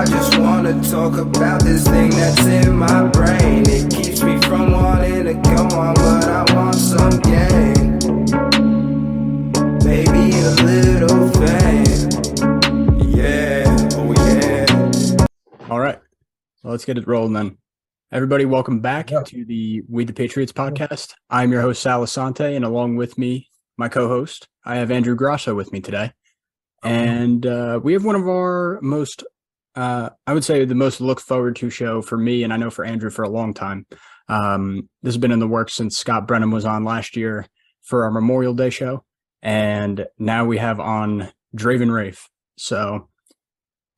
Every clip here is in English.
I just wanna talk about this thing that's in my brain. It keeps me from wanting to go on, but I want some gain. Maybe a little fame. Yeah, oh yeah. All right. Well, let's get it rolling then. Everybody, welcome back Yeah. to the We the Patriots podcast. I'm your host, Sal Asante, and along with me, my co-host, I have Andrew Grasso with me today. And we have one of our most, I would say the most looked forward to show for me, and I know for Andrew for a long time. This has been in the works since Scott Brennan was on last year for our Memorial Day show. And now we have on Draven Riffe. So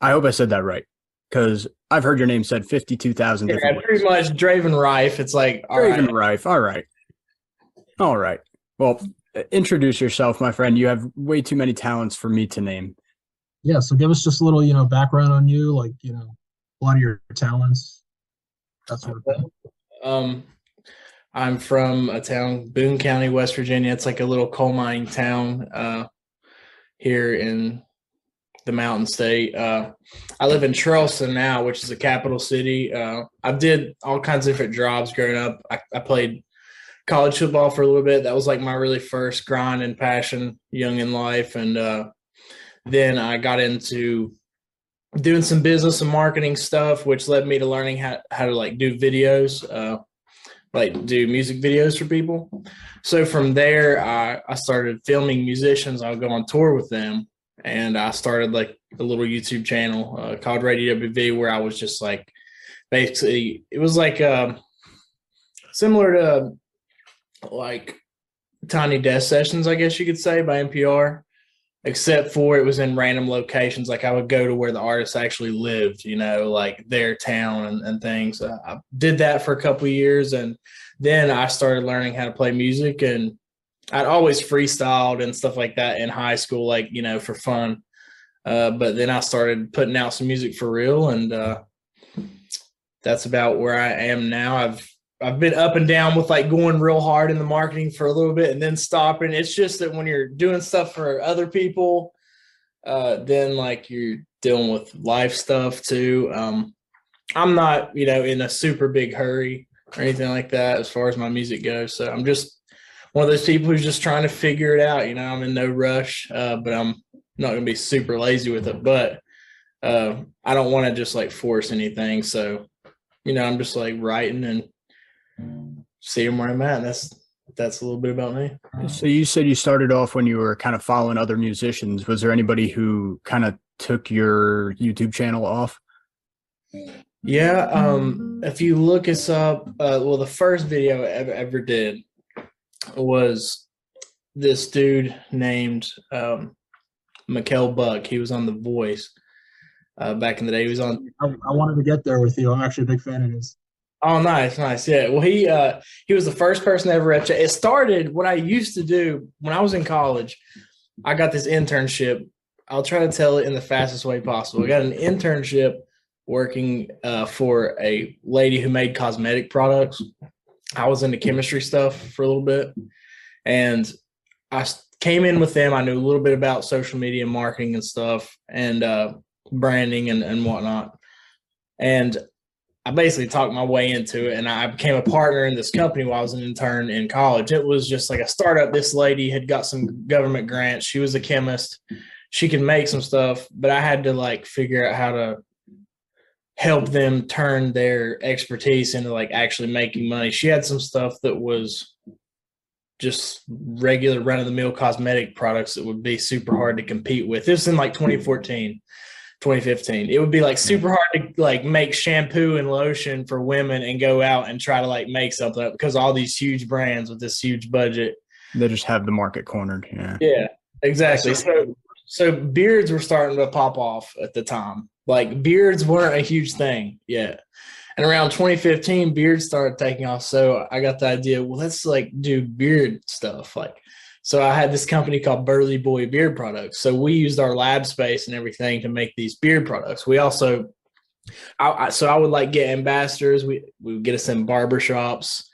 I hope I said that right, because I've heard your name said 52,000 different ways. Pretty much Draven Riffe. It's like, all Draven right. Riffe. All right. Well, introduce yourself, my friend. You have way too many talents for me to name. Yeah, so give us just a little, background on you, like, a lot of your talents, that sort of thing. I'm from a town, Boone County, West Virginia. It's like a little coal mining town here in the Mountain State. I live in Charleston now, which is the capital city. I did all kinds of different jobs growing up. I played college football for a little bit. That was like my really first grind and passion young in life. And then I got into doing some business and marketing stuff, which led me to learning how to like do videos, like do music videos for people. So from there, I started filming musicians. I would go on tour with them. And I started like a little YouTube channel called Radio WV, where I was just like, basically, it was like similar to like Tiny Desk Sessions, I guess you could say, by NPR, except for it was in random locations. Like I would go to where the artists actually lived, like their town and things. I did that for a couple of years, and then I started learning how to play music, and I'd always freestyled and stuff like that in high school, like, for fun. But then I started putting out some music for real, and that's about where I am now. I've been up and down with like going real hard in the marketing for a little bit and then stopping. It's just that when you're doing stuff for other people, then like you're dealing with life stuff too. I'm not, in a super big hurry or anything like that as far as my music goes. So I'm just one of those people who's just trying to figure it out. I'm in no rush, but I'm not going to be super lazy with it. But I don't want to just like force anything. So, I'm just like writing and seeing where I'm at. That's a little bit about me. So you said you started off when you were kind of following other musicians. Was there anybody who kind of took your YouTube channel off? Yeah. If you look us up, the first video I ever did was this dude named Mikkel Buck. He was on The Voice back in the day. He was on. I wanted to get there with you. I'm actually a big fan of his. Oh, nice. Yeah. Well, he was the first person ever. It started what I used to do when I was in college. I got this internship. I'll try to tell it in the fastest way possible. I got an internship working for a lady who made cosmetic products. I was into chemistry stuff for a little bit, and I came in with them. I knew a little bit about social media marketing and stuff, and branding and whatnot. And I basically talked my way into it, and I became a partner in this company while I was an intern in college. It was just like a startup. This lady had got some government grants. She was a chemist. She could make some stuff, but I had to like figure out how to help them turn their expertise into like actually making money. She had some stuff that was just regular run-of-the-mill cosmetic products that would be super hard to compete with. This was in like 2014, 2015. It would be like super hard to like make shampoo and lotion for women and go out and try to like make something because all these huge brands with this huge budget. They just have the market cornered. Yeah, exactly. So beards were starting to pop off at the time. Like beards weren't a huge thing yet. And around 2015, beards started taking off. So I got the idea, well, let's like do beard stuff. So I had this company called Burly Boy Beard Products. So we used our lab space and everything to make these beard products. We also, I would like get ambassadors. We would get us in barbershops.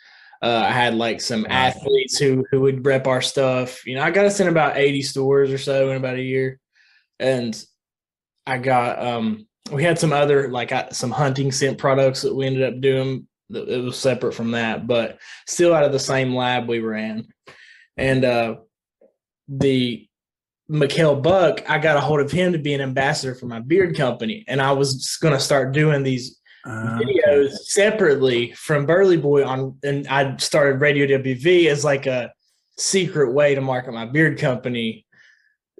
I had like some athletes who would rep our stuff. I got us in about 80 stores or so in about a year. And I got we had some other like some hunting scent products that we ended up doing. It was separate from that, but still out of the same lab we were in. And the Mikhail Buck, I got a hold of him to be an ambassador for my beard company, and I was going to start doing these videos separately from Burley Boy and I started Radio WV as like a secret way to market my beard company.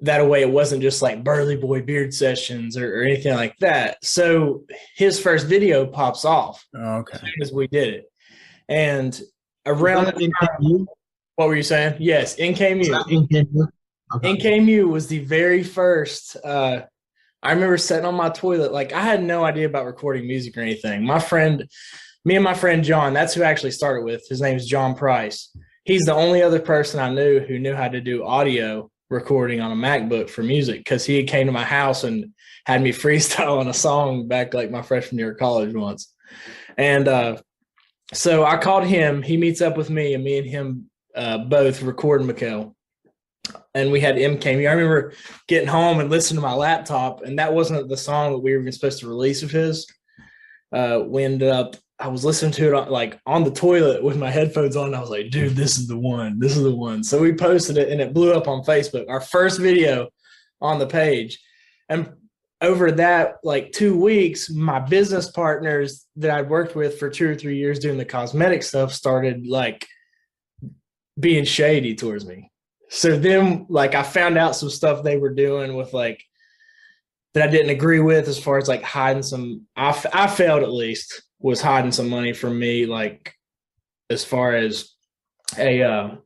That way it wasn't just like Burley Boy beard sessions or anything like that. So his first video pops off as soon as we did it. And around the time, what were you saying? Yes, NKMU. Okay. NKMU was the very first. I remember sitting on my toilet. Like, I had no idea about recording music or anything. Me and my friend John, that's who I actually started with. His name is John Price. He's the only other person I knew who knew how to do audio recording on a MacBook for music, because he came to my house and had me freestyle on a song back like my freshman year of college once. And so I called him. He meets up with me, and me and him both record Mikhail. And we had MKMU. I remember getting home and listening to my laptop, and that wasn't the song that we were even supposed to release of his. We ended up, I was listening to it on the toilet with my headphones on. And I was like, dude, this is the one. This is the one. So we posted it, and it blew up on Facebook, our first video on the page. And over that, 2 weeks, my business partners that I'd worked with for 2 or 3 years doing the cosmetic stuff started being shady towards me. So then I found out some stuff they were doing with that I didn't agree with, as far as hiding some, I failed, at least, was hiding some money from me, as far as they had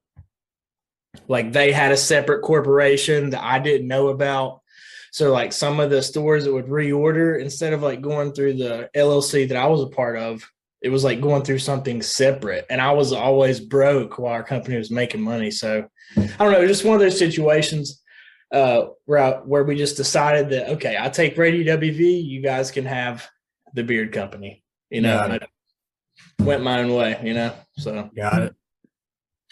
a separate corporation that I didn't know about. So some of the stores that would reorder, instead of going through the LLC that I was a part of, it was going through something separate. And I was always broke while our company was making money. So I don't know, just one of those situations where we just decided that, okay, I take Radio WV, you guys can have the beard company, and I went my own way, so. Got it.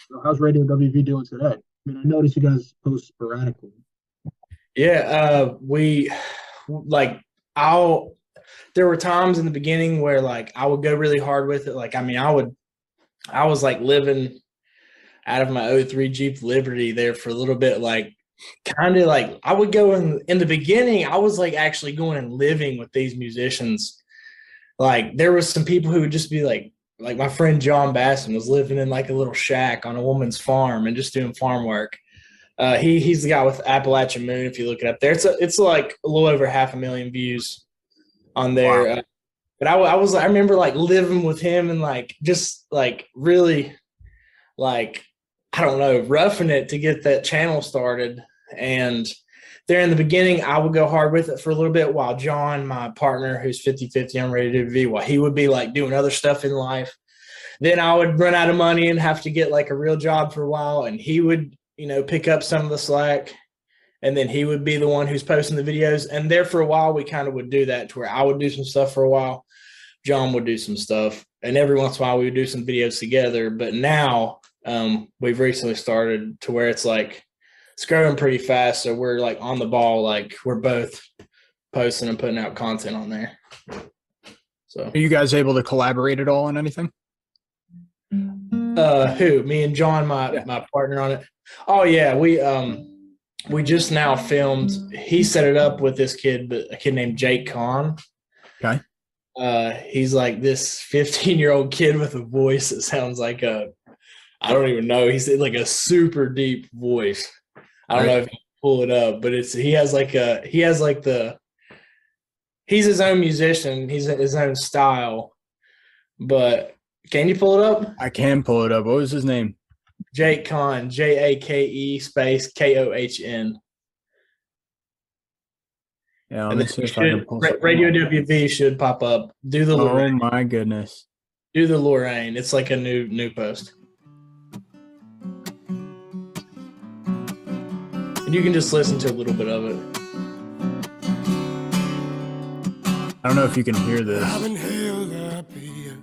So how's Radio WV doing today? I mean, I noticed you guys post sporadically. Yeah, there were times in the beginning where I would go really hard with it. I was living out of my 03 Jeep Liberty there for a little bit, I would go in the beginning, I was actually going and living with these musicians. There was some people who would just be like my friend John Basson was living in a little shack on a woman's farm and just doing farm work. He's the guy with Appalachian Moon. If you look it up there, it's a little over 500,000 views on there. Wow. But I remember living with him and just really I don't know, roughing it to get that channel started. And there in the beginning, I would go hard with it for a little bit, while John, my partner, who's 50-50 on Radio WV, while he would be doing other stuff in life. Then I would run out of money and have to get a real job for a while, and he would, pick up some of the slack, and then he would be the one who's posting the videos. And there for a while, we kind of would do that, to where I would do some stuff for a while, John would do some stuff, and every once in a while we would do some videos together. But now we've recently started to where it's it's growing pretty fast, so we're on the ball, we're both posting and putting out content on there. So are you guys able to collaborate at all on anything? Who? Me and John, my partner on it. Oh yeah, we just now filmed. He set it up with this kid, a kid named Jake Kahn. Okay. He's this 15-year-old kid with a voice that sounds like I don't even know. He's a super deep voice. I don't know if you can pull it up, but he's his own musician. He's his own style. But can you pull it up? I can pull it up. What was his name? Jake Kahn, Jake space KOHN. Yeah, let me see if I can pull it. Radio WV should pop up. Do the Lorraine. Oh my goodness. Do the Lorraine. It's a new post. And you can just listen to a little bit of it. I don't know if you can hear this. I've been held up here.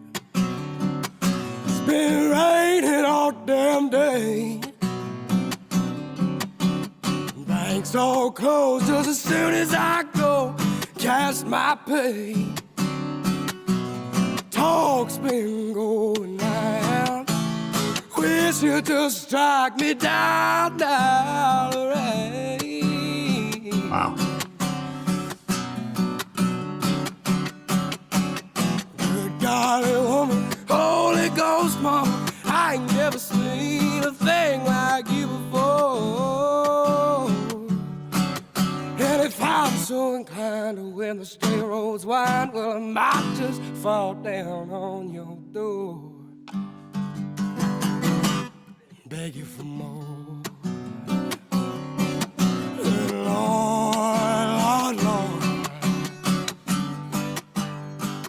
It's been raining all damn day. Banks all closed just as soon as I go. cast my pay. Talk's been going round. Wish you to strike me down, down, rain. Wow. Good golly woman, Holy Ghost mama, I ain't never seen a thing like you before. And if I'm so inclined to when the straight roads wind, well, I might just fall down on your door. Beg you for more. Lord, Lord, Lord.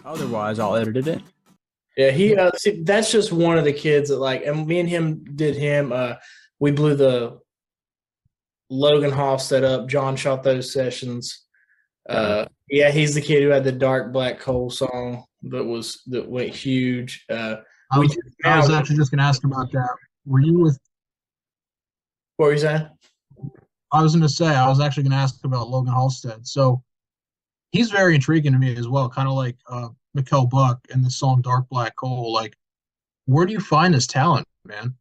Otherwise, I'll edit it in. Yeah, he see, that's just one of the kids that like, and me and him did him. We blew the Logan Hofstad up. John shot those sessions. Yeah, he's the kid who had the Dark Black Coal song that went huge. I was actually just going to ask about that. Were you with? What were you saying? I was actually going to ask about Logan Halstead. So he's very intriguing to me as well, kind of like Mikkel Buck in the song Dark Black Coal. Like, where do you find this talent, man?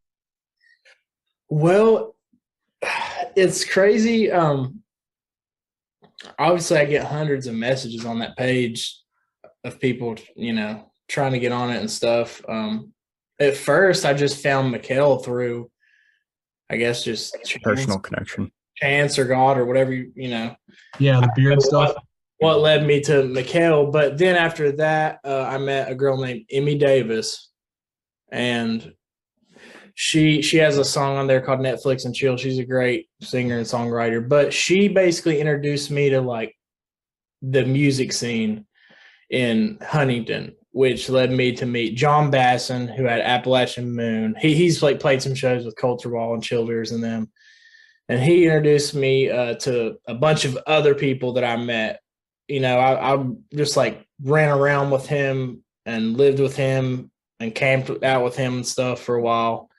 Well, it's crazy. Obviously, I get hundreds of messages on that page of people, trying to get on it and stuff. At first, I just found Mikkel through, I guess, just Personal connection. chance or God or whatever, Yeah, the beard stuff. What led me to Mikkel. But then after that, I met a girl named Emmy Davis, and she has a song on there called Netflix and Chill. She's a great singer and songwriter, but she basically introduced me to like the music scene in Huntington, which led me to meet John Basson, who had Appalachian Moon. He's like played some shows with Culture Wall and Childers and them. And he introduced me to a bunch of other people that I met. I just like ran around with him and lived with him and camped out with him and stuff for a while.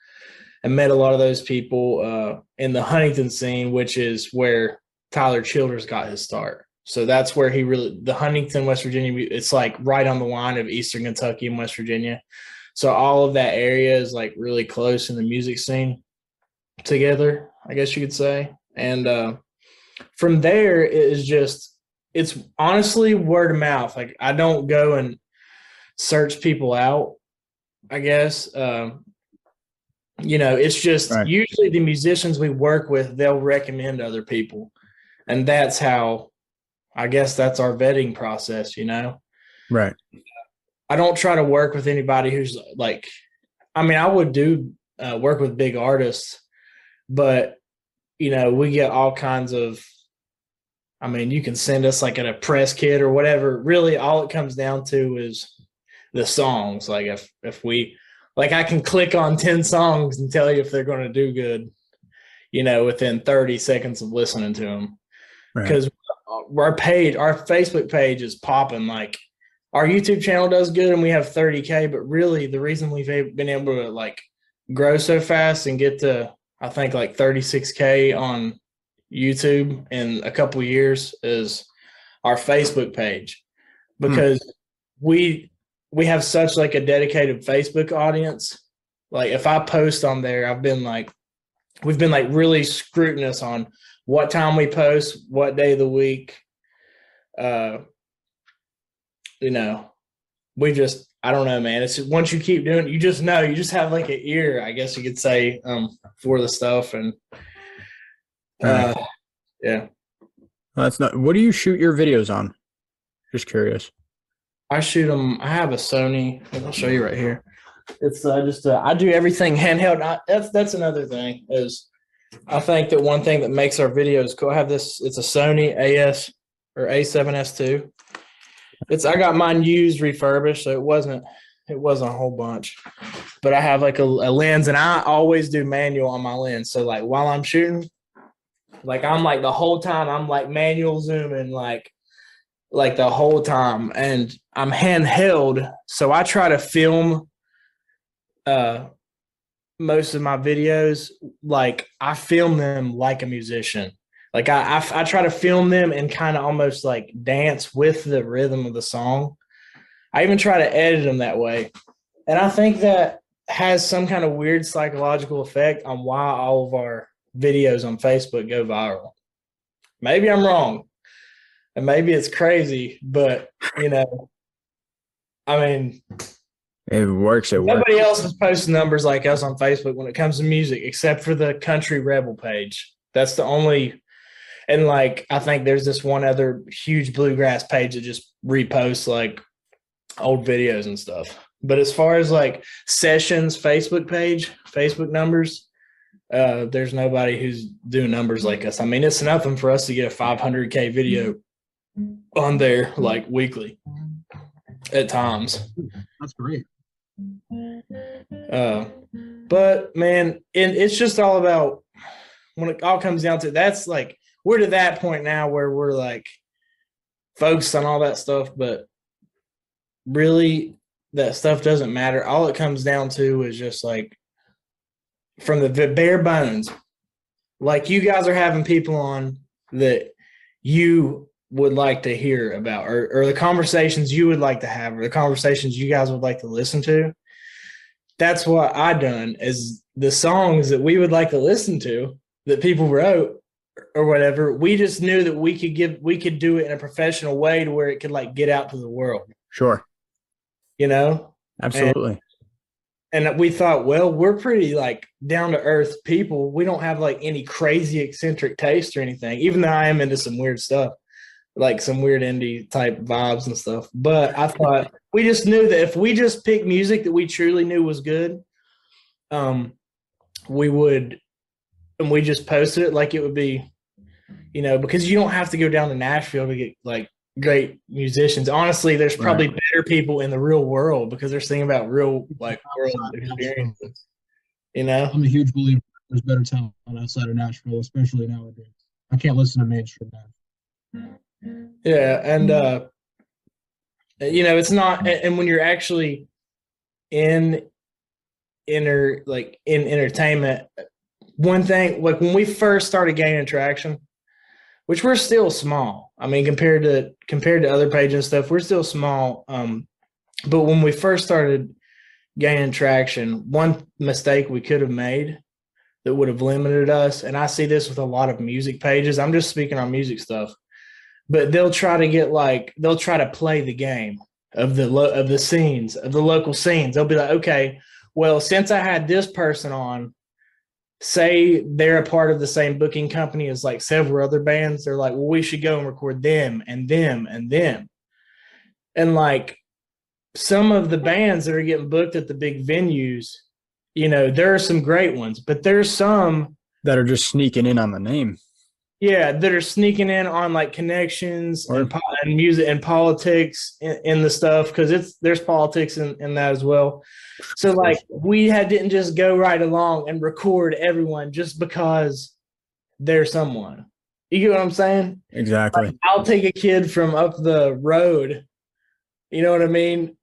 I met a lot of those people in the Huntington scene, which is where Tyler Childers got his start. So that's where the Huntington, West Virginia, it's like right on the line of Eastern Kentucky and West Virginia. So all of that area is like really close in the music scene together, I guess you could say. And from there, it's honestly word of mouth. Like I don't go and search people out, I guess. It's just Right. Usually the musicians we work with, they'll recommend other people. And that's how, I guess that's our vetting process, Right. I don't try to work with anybody who's like, I would do work with big artists, but, we get all kinds of, you can send us like a press kit or whatever. Really, all it comes down to is the songs. Like if we, like I can click on 10 songs and tell you if they're going to do good, within 30 seconds of listening to them. Because our Facebook page is popping. Like our YouTube channel does good and we have 30K, but really the reason we've been able to like grow so fast and get to, I think like 36K on YouTube in a couple of years is our Facebook page, because we have such like a dedicated Facebook audience. Like if I post on there, we've been like really scrutinous on what time we post, what day of the week. I don't know, man. It's just, once you keep doing it, you just know, you just have like an ear, I guess you could say, for the stuff. And yeah. Well, that's not. What do you shoot your videos on? Just curious. I shoot them. I have a Sony. I'll show you right here. It's I do everything handheld. That's another thing is I think that one thing that makes our videos cool. I have this. It's a Sony AS or A7S2. I got mine used, refurbished, so it wasn't a whole bunch. But I have like a lens, and I always do manual on my lens. So like while I'm shooting, like I'm like the whole time I'm like manual zooming like the whole time, and I'm handheld. So I try to film most of my videos like I film them like a musician. Like I try to film them and kind of almost like dance with the rhythm of the song. I even try to edit them that way. And I think that has some kind of weird psychological effect on why all of our videos on Facebook go viral. Maybe I'm wrong. And maybe it's crazy, but I mean, It works. nobody else is posting numbers like us on Facebook when it comes to music, except for the Country Rebel page. That's the only, and like I think there's this one other huge bluegrass page that just reposts like old videos and stuff. But as far as like Sessions Facebook page, Facebook numbers, there's nobody who's doing numbers like us. I mean, it's nothing for us to get a 500K video on there like weekly at times. That's great. But man, it's just all about, when it all comes down to, that's like, we're to that point now where we're like focused on all that stuff, but really that stuff doesn't matter. All it comes down to is just like, from the bare bones, like you guys are having people on that you would like to hear about, or the conversations you would like to have, or the conversations you guys would like to listen to. That's what I done, is the songs that we would like to listen to that people wrote or whatever. We just knew that we could do it in a professional way to where it could like get out to the world. Sure. Absolutely. And we thought, well, we're pretty like down to earth people. We don't have like any crazy eccentric taste or anything, even though I am into some weird stuff, like some weird indie type vibes and stuff. But I thought, we just knew that if we just picked music that we truly knew was good, we would, and we just posted it like it would be, because you don't have to go down to Nashville to get like great musicians. Honestly, there's probably better people in the real world because they're singing about real like world experiences. I'm a huge believer there's better talent outside of Nashville, especially nowadays. I can't listen to mainstream now. Yeah, and it's not, and when you're actually in entertainment, one thing, like when we first started gaining traction, which we're still small. I mean, compared to other pages and stuff, we're still small. But when we first started gaining traction, one mistake we could have made that would have limited us, and I see this with a lot of music pages. I'm just speaking on music stuff, but they'll try to play the game of the scenes, of the local scenes. They'll be like, okay, well, since I had this person on, say they're a part of the same booking company as like several other bands, they're like, well, we should go and record them and them and them. And like some of the bands that are getting booked at the big venues, there are some great ones, but there's some that are just sneaking in on the name. Yeah, that are sneaking in on like connections and music and politics in the stuff, because there's politics in that as well. So like we didn't just go right along and record everyone just because they're someone. You get what I'm saying? Exactly. Like, I'll take a kid from up the road, you know what I mean?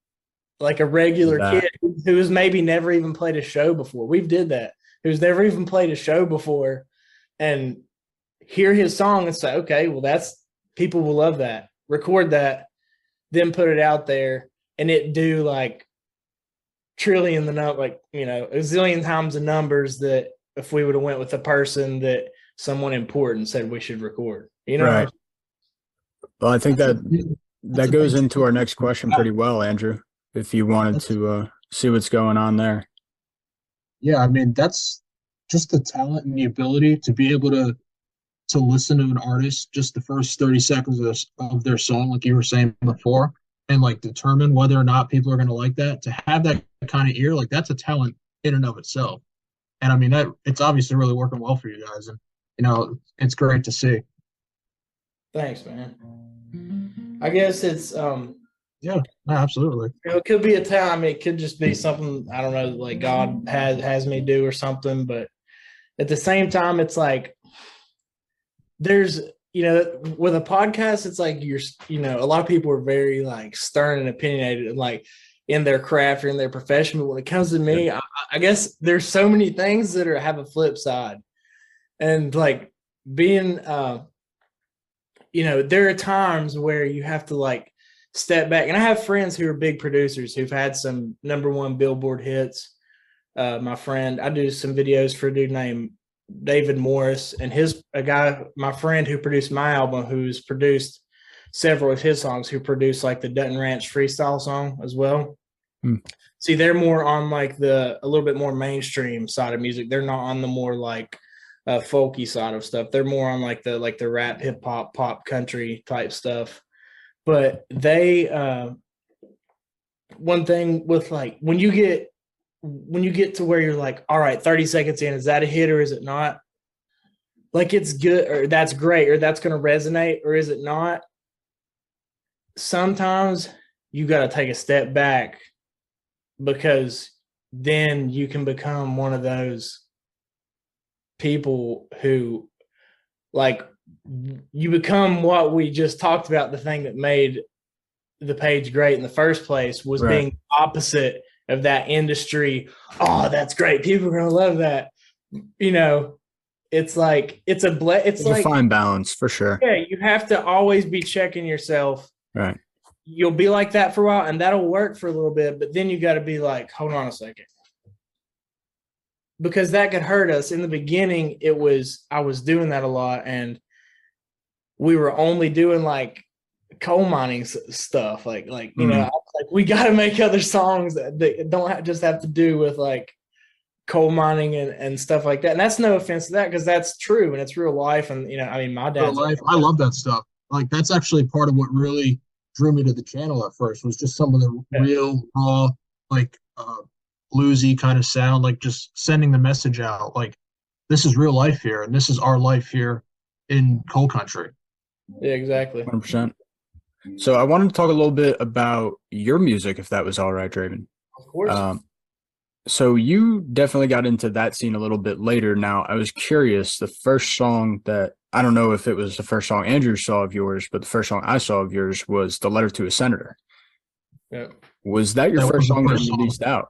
Like a regular kid who has maybe never even played a show before. We've did that. Who's never even played a show before, and hear his song and say, okay, well, people will love that. Record that, then put it out there, and it do like a zillion times the numbers that if we would have went with a person that someone important said we should record. Right. Well, I think that goes into our next question pretty well, Andrew, if you wanted to see what's going on there. Yeah, I mean, that's just the talent and the ability to be able to listen to an artist just the first 30 seconds of their song, like you were saying before, and like determine whether or not people are going to like that. To have that kind of ear, like that's a talent in and of itself. And I mean, that it's obviously really working well for you guys, and it's great to see. Thanks, man. I guess it's yeah, absolutely. It could be a talent. I mean, it could just be something, I don't know, like God has me do or something. But at the same time, it's like there's, with a podcast, it's like a lot of people are very like stern and opinionated and like in their craft or in their profession. But when it comes to me, I guess there's so many things that have a flip side. And like being there are times where you have to like step back, and I have friends who are big producers who've had some #1 Billboard hits. My friend, I do some videos for a dude named David Morris, and my friend who produced my album, who's produced several of his songs, who produced like the Dutton Ranch freestyle song as well. See, they're more on like a little bit more mainstream side of music. They're not on the more like folky side of stuff. They're more on like the rap, hip hop, pop, country type stuff. But they one thing with like when you get to where you're like, all right, 30 seconds in, is that a hit or is it not? Like it's good, or that's great, or that's going to resonate, or is it not? Sometimes you got to take a step back, because then you can become one of those people who, like, you become what we just talked about. The thing that made the page great in the first place was being opposite of that industry. Oh, that's great. People are going to love that. It's like, it's like a fine balance for sure. Yeah. You have to always be checking yourself. Right. You'll be like that for a while, and that'll work for a little bit, but then you got to be like, hold on a second. Because that could hurt us. In the beginning, I was doing that a lot, and we were only doing like coal mining stuff. Like we got to make other songs that don't just have to do with like coal mining and stuff like that. And that's no offense to that, because that's true and it's real life. And my dad's life. I love that stuff. Like that's actually part of what really drew me to the channel at first, was just some of the real raw, like bluesy kind of sound, like just sending the message out, like this is real life here, and this is our life here in coal country. Yeah, exactly. 100%. So I wanted to talk a little bit about your music, if that was all right, Draven. Of course. So you definitely got into that scene a little bit later. Now, I was curious, the first song that, I don't know if it was the first song Andrew saw of yours, but the first song I saw of yours was The Letter to a Senator. Yeah. Was that your first song that you released out?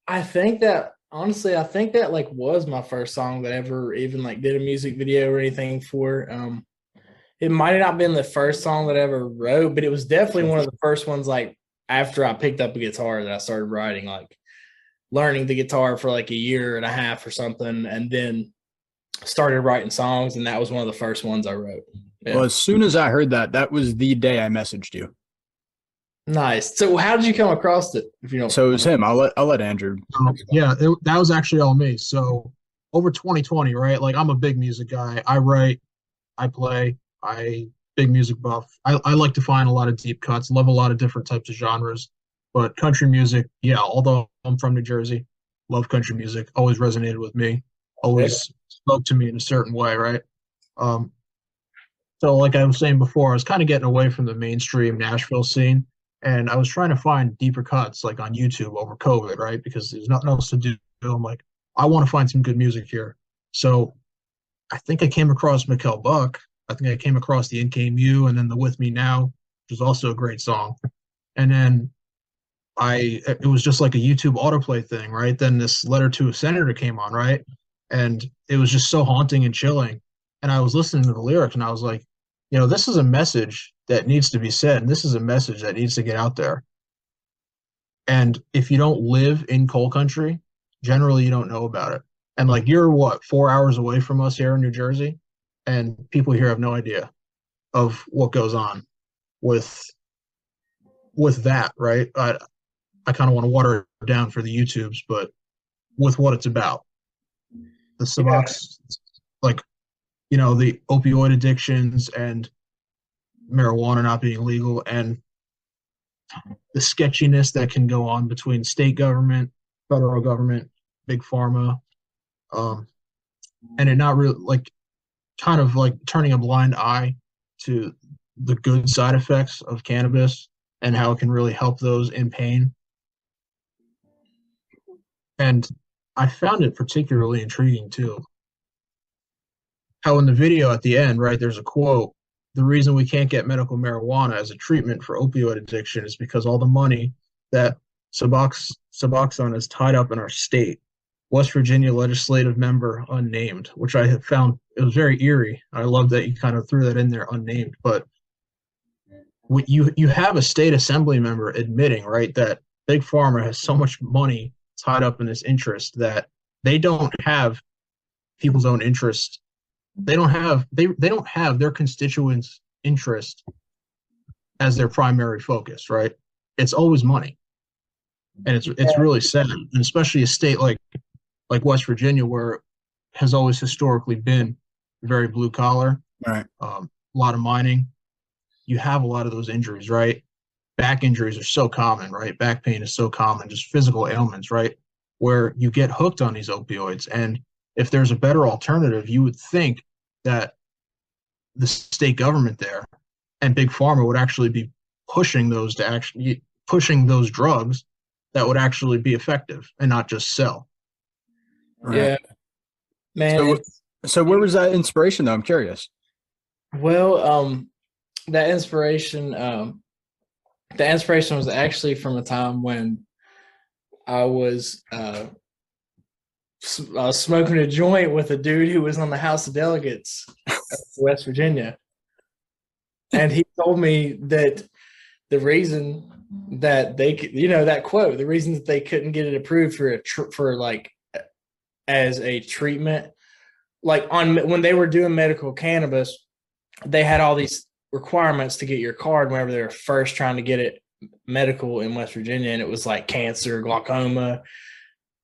I think that like was my first song that ever even like did a music video or anything for. It might have not been the first song that I ever wrote, but it was definitely one of the first ones, like after I picked up a guitar, that I started writing, like learning the guitar for like a year and a half or something, and then started writing songs, and that was one of the first ones I wrote. Yeah. Well, as soon as I heard that was the day I messaged you. Nice. So how did you come across it? If you don't. So it was him. I'll let Andrew. That was actually all me. So over 2020, right? Like I'm a big music guy. I write, I play, big music buff. I like to find a lot of deep cuts, love a lot of different types of genres. But country music, yeah, although I'm from New Jersey, love country music, always resonated with me, always spoke to me in a certain way, right? So like I was saying before, I was kind of getting away from the mainstream Nashville scene, and I was trying to find deeper cuts like on YouTube over COVID, right? Because there's nothing else to do. I'm like, I want to find some good music here. So I think I came across Mikkel Buck. I think I came across the In Came You, and then the With Me Now, which is also a great song. And then it was just like a YouTube autoplay thing, right? Then this Letter to a Senator came on, right? And it was just so haunting and chilling. And I was listening to the lyrics, and I was like, this is a message that needs to be said, and this is a message that needs to get out there. And if you don't live in coal country, generally you don't know about it. And like, you're 4 hours away from us here in New Jersey, and people here have no idea of what goes on with that, right? I kind of want to water it down for the YouTubes, but with what it's about, the Subocs, like, the opioid addictions and marijuana not being legal, and the sketchiness that can go on between state government, federal government, big pharma, and it not really, like, kind of like turning a blind eye to the good side effects of cannabis and how it can really help those in pain. And I found it particularly intriguing too. How in the video at the end, right, there's a quote, the reason we can't get medical marijuana as a treatment for opioid addiction is because all the money that Suboxone is tied up in our state, West Virginia legislative member unnamed, which I have found it was very eerie. I love that you kind of threw that in there unnamed, but you have a state assembly member admitting, right, that Big Pharma has so much money tied up in this interest that they don't have people's own interest. They don't have their constituents' interest as their primary focus, right? It's always money. And it's really sad, and especially a state like West Virginia, where it has always historically been very blue collar, Right. A lot of mining. You have a lot of those injuries, right? Back injuries are so common, right? Back pain is so common, just physical ailments, right? Where you get hooked on these opioids. And if there's a better alternative, you would think that the state government there and Big Pharma would actually be pushing those drugs that would actually be effective and not just sell. Right. Yeah, man. So where was that inspiration though? I'm curious. Well, that inspiration, the inspiration was actually from a time when I was smoking a joint with a dude who was on the House of Delegates of West Virginia, and he told me that the reason that they could, that quote, the reason that they couldn't get it approved for like as a treatment, like when they were doing medical cannabis, they had all these requirements to get your card whenever they were first trying to get it medical in West Virginia, and it was like cancer, glaucoma,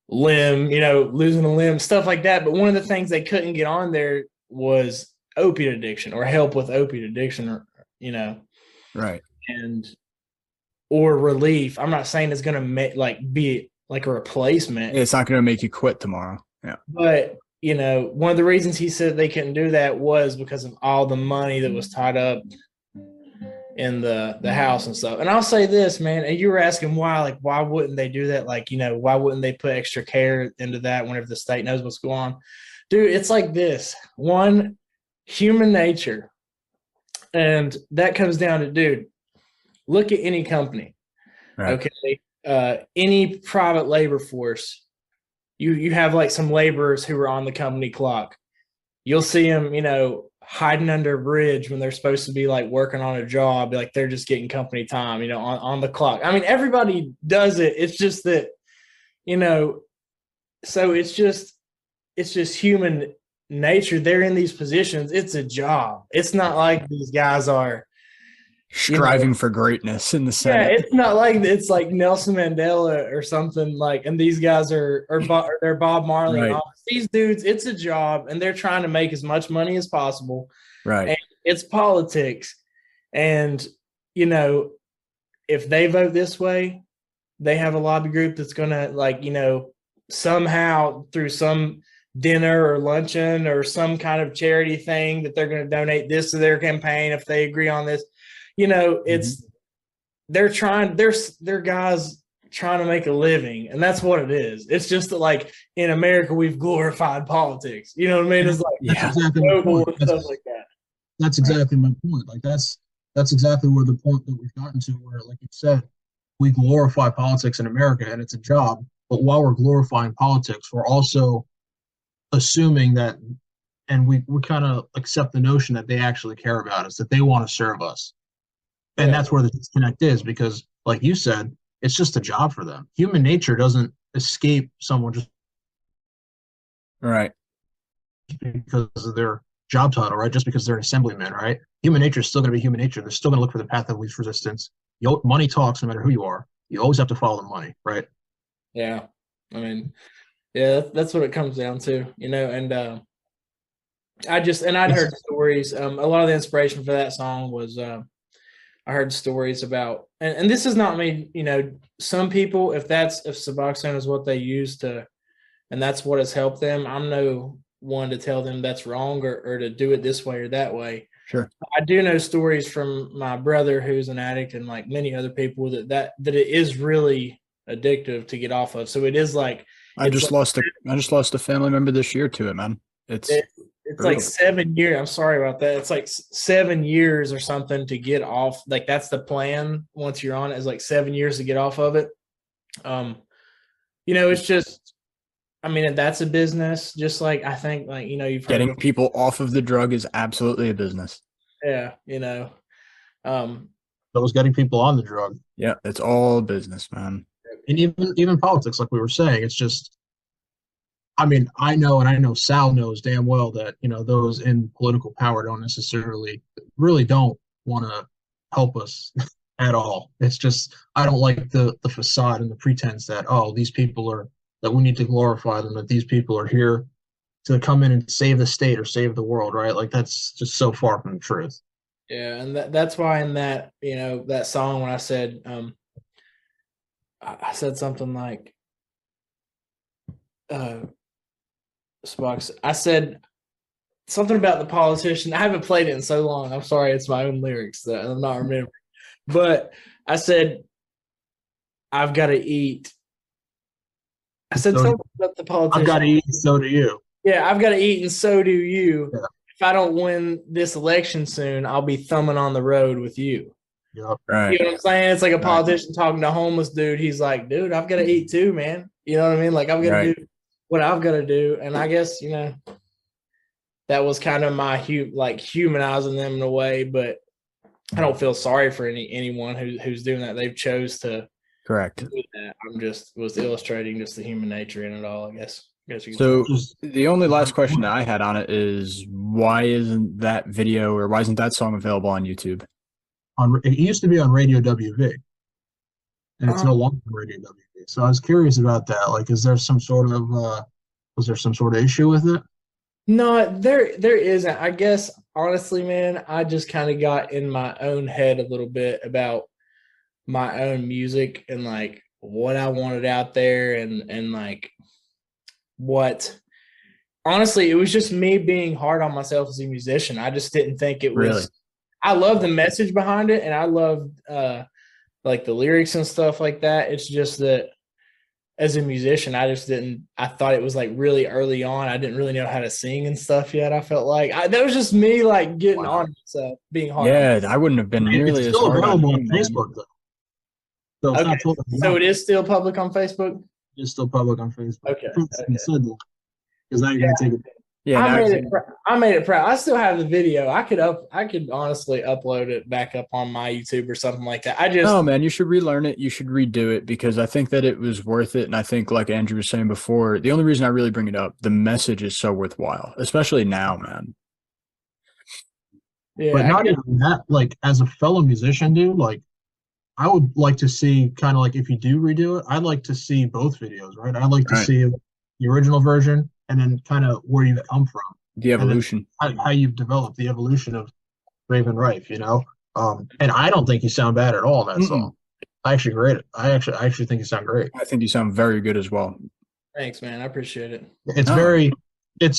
limb, losing a limb, stuff like that. But one of the things they couldn't get on there was opiate addiction or help with opiate addiction, or Right. or relief. I'm not saying it's going to be like a replacement. It's not going to make you quit tomorrow. Yeah. But, one of the reasons he said they couldn't do that was because of all the money that was tied up in the house and stuff. And I'll say this, man, and you were asking why wouldn't they do that? Why wouldn't they put extra care into that whenever the state knows what's going on? Dude, it's like this. One, human nature. And that comes down to, dude, look at any company. Right. Okay. Any private labor force, you have like some laborers who are on the company clock. You'll see them, hiding under a bridge when they're supposed to be like working on a job, like they're just getting company time, on the clock. I mean, everybody does it. It's just that, so it's just human nature. They're in these positions. It's a job. It's not like these guys are striving for greatness in the Senate. Yeah, it's not like it's like Nelson Mandela or something like, and these guys are they're Bob Marley. Right. These dudes, it's a job, and they're trying to make as much money as possible. Right. And it's politics, and if they vote this way, they have a lobby group that's gonna somehow through some dinner or luncheon or some kind of charity thing that they're going to donate this to their campaign if they agree on this. It's they're guys trying to make a living, and that's what it is. It's just that, like, in America, we've glorified politics. You know what I mean? It's like exactly noble and stuff like that. That's exactly my point. Like that's exactly where the point that we've gotten to, where, like you said, we glorify politics in America, and it's a job. But while we're glorifying politics, we're also assuming that, and we kind of accept the notion that they actually care about us, that they want to serve us. And that's where the disconnect is, because, like you said, it's just a job for them. Human nature doesn't escape someone just right because of their job title, right? Just because they're an assemblyman, right? Human nature is still going to be human nature. They're still going to look for the path of least resistance. Money talks no matter who you are. You always have to follow the money, right? Yeah. I mean, yeah, that's what it comes down to, and I'd heard stories. A lot of the inspiration for that song was I heard stories about, and this is not me, some people, if Suboxone is what they use to, and that's what has helped them, I'm no one to tell them that's wrong or to do it this way or that way. Sure. I do know stories from my brother who's an addict, and like many other people that it is really addictive to get off of. So it is like, I just lost a family member this year to it, man. It's like 7 years. I'm sorry about that. It's like 7 years or something to get off. Like, that's the plan. Once you're on it, is like 7 years to get off of it. It's just, I mean, that's a business. Just like I think, like you've heard Getting before. people off of the drug is absolutely a business. Yeah, That was getting people on the drug. Yeah, it's all business, man. And even politics, like we were saying, it's just, I mean, I know, and I know Sal knows damn well that, those in political power don't necessarily really don't want to help us at all. It's just, I don't like the facade and the pretense that, oh, these people are, that we need to glorify them, that these people are here to come in and save the state or save the world, right? Like, that's just so far from the truth. yeah, and that's why in that that song when I said I said something like Spock's. I said something about the politician. I haven't played it in so long. I'm sorry, it's my own lyrics that I'm not remembering. But I said, I've got to eat. I said So something about the politician. I've got to eat, and so do you. Yeah, I've got to eat, and so do you. Yeah. If I don't win this election soon, I'll be thumbing on the road with you. Yep. Right. You know what I'm saying? It's like a Right. politician talking to a homeless dude. He's like, dude, I've got to eat too, man. You know what I mean? Like, I've got to Right. do what I've got to do. And I guess, that was kind of my humanizing them in a way, but I don't feel sorry for anyone who's doing that. They've chose to Correct. do that. I'm just was illustrating just the human nature in it all, I guess. You could So Just- the only last question that I had on it is why isn't that video or why isn't that song available on YouTube? It used to be on Radio WV, and it's no longer on Radio WV. So I was curious about that. Like, is there some sort of was there some sort of issue with it? No, there isn't. I guess honestly, man, I just kind of got in my own head a little bit about my own music and like what I wanted out there and like what honestly, it was just me being hard on myself as a musician. I just didn't think it was Really? I love the message behind it and I love like the lyrics and stuff like that. It's just that as a musician, I thought it was like really early on. I didn't really know how to sing and stuff yet. I felt like that was just me like getting on myself, being hard. Yeah, I wouldn't have been nearly It's as still hard on available on you, man. Facebook though. So it's Okay. not totally So it is still public on Facebook? It's still public on Facebook. Okay. Because now you're gonna take it. Yeah, I made it proud. I still have the video. I could honestly upload it back up on my YouTube or something like that. no, man, you should relearn it. You should redo it because I think that it was worth it. And I think, like Andrew was saying before, the only reason I really bring it up, the message is so worthwhile, especially now, man. Yeah, But not even that, like as a fellow musician, dude, like I would like to see kind of like if you do redo it, I'd like to see both videos, right? I'd like to Right. see the original version and then kind of where you've come from, The evolution. how you've developed the evolution of Draven Riffe, And I don't think you sound bad at all in that song. I actually rate it. I actually think you sound great. I think you sound very good as well. Thanks, man. I appreciate it.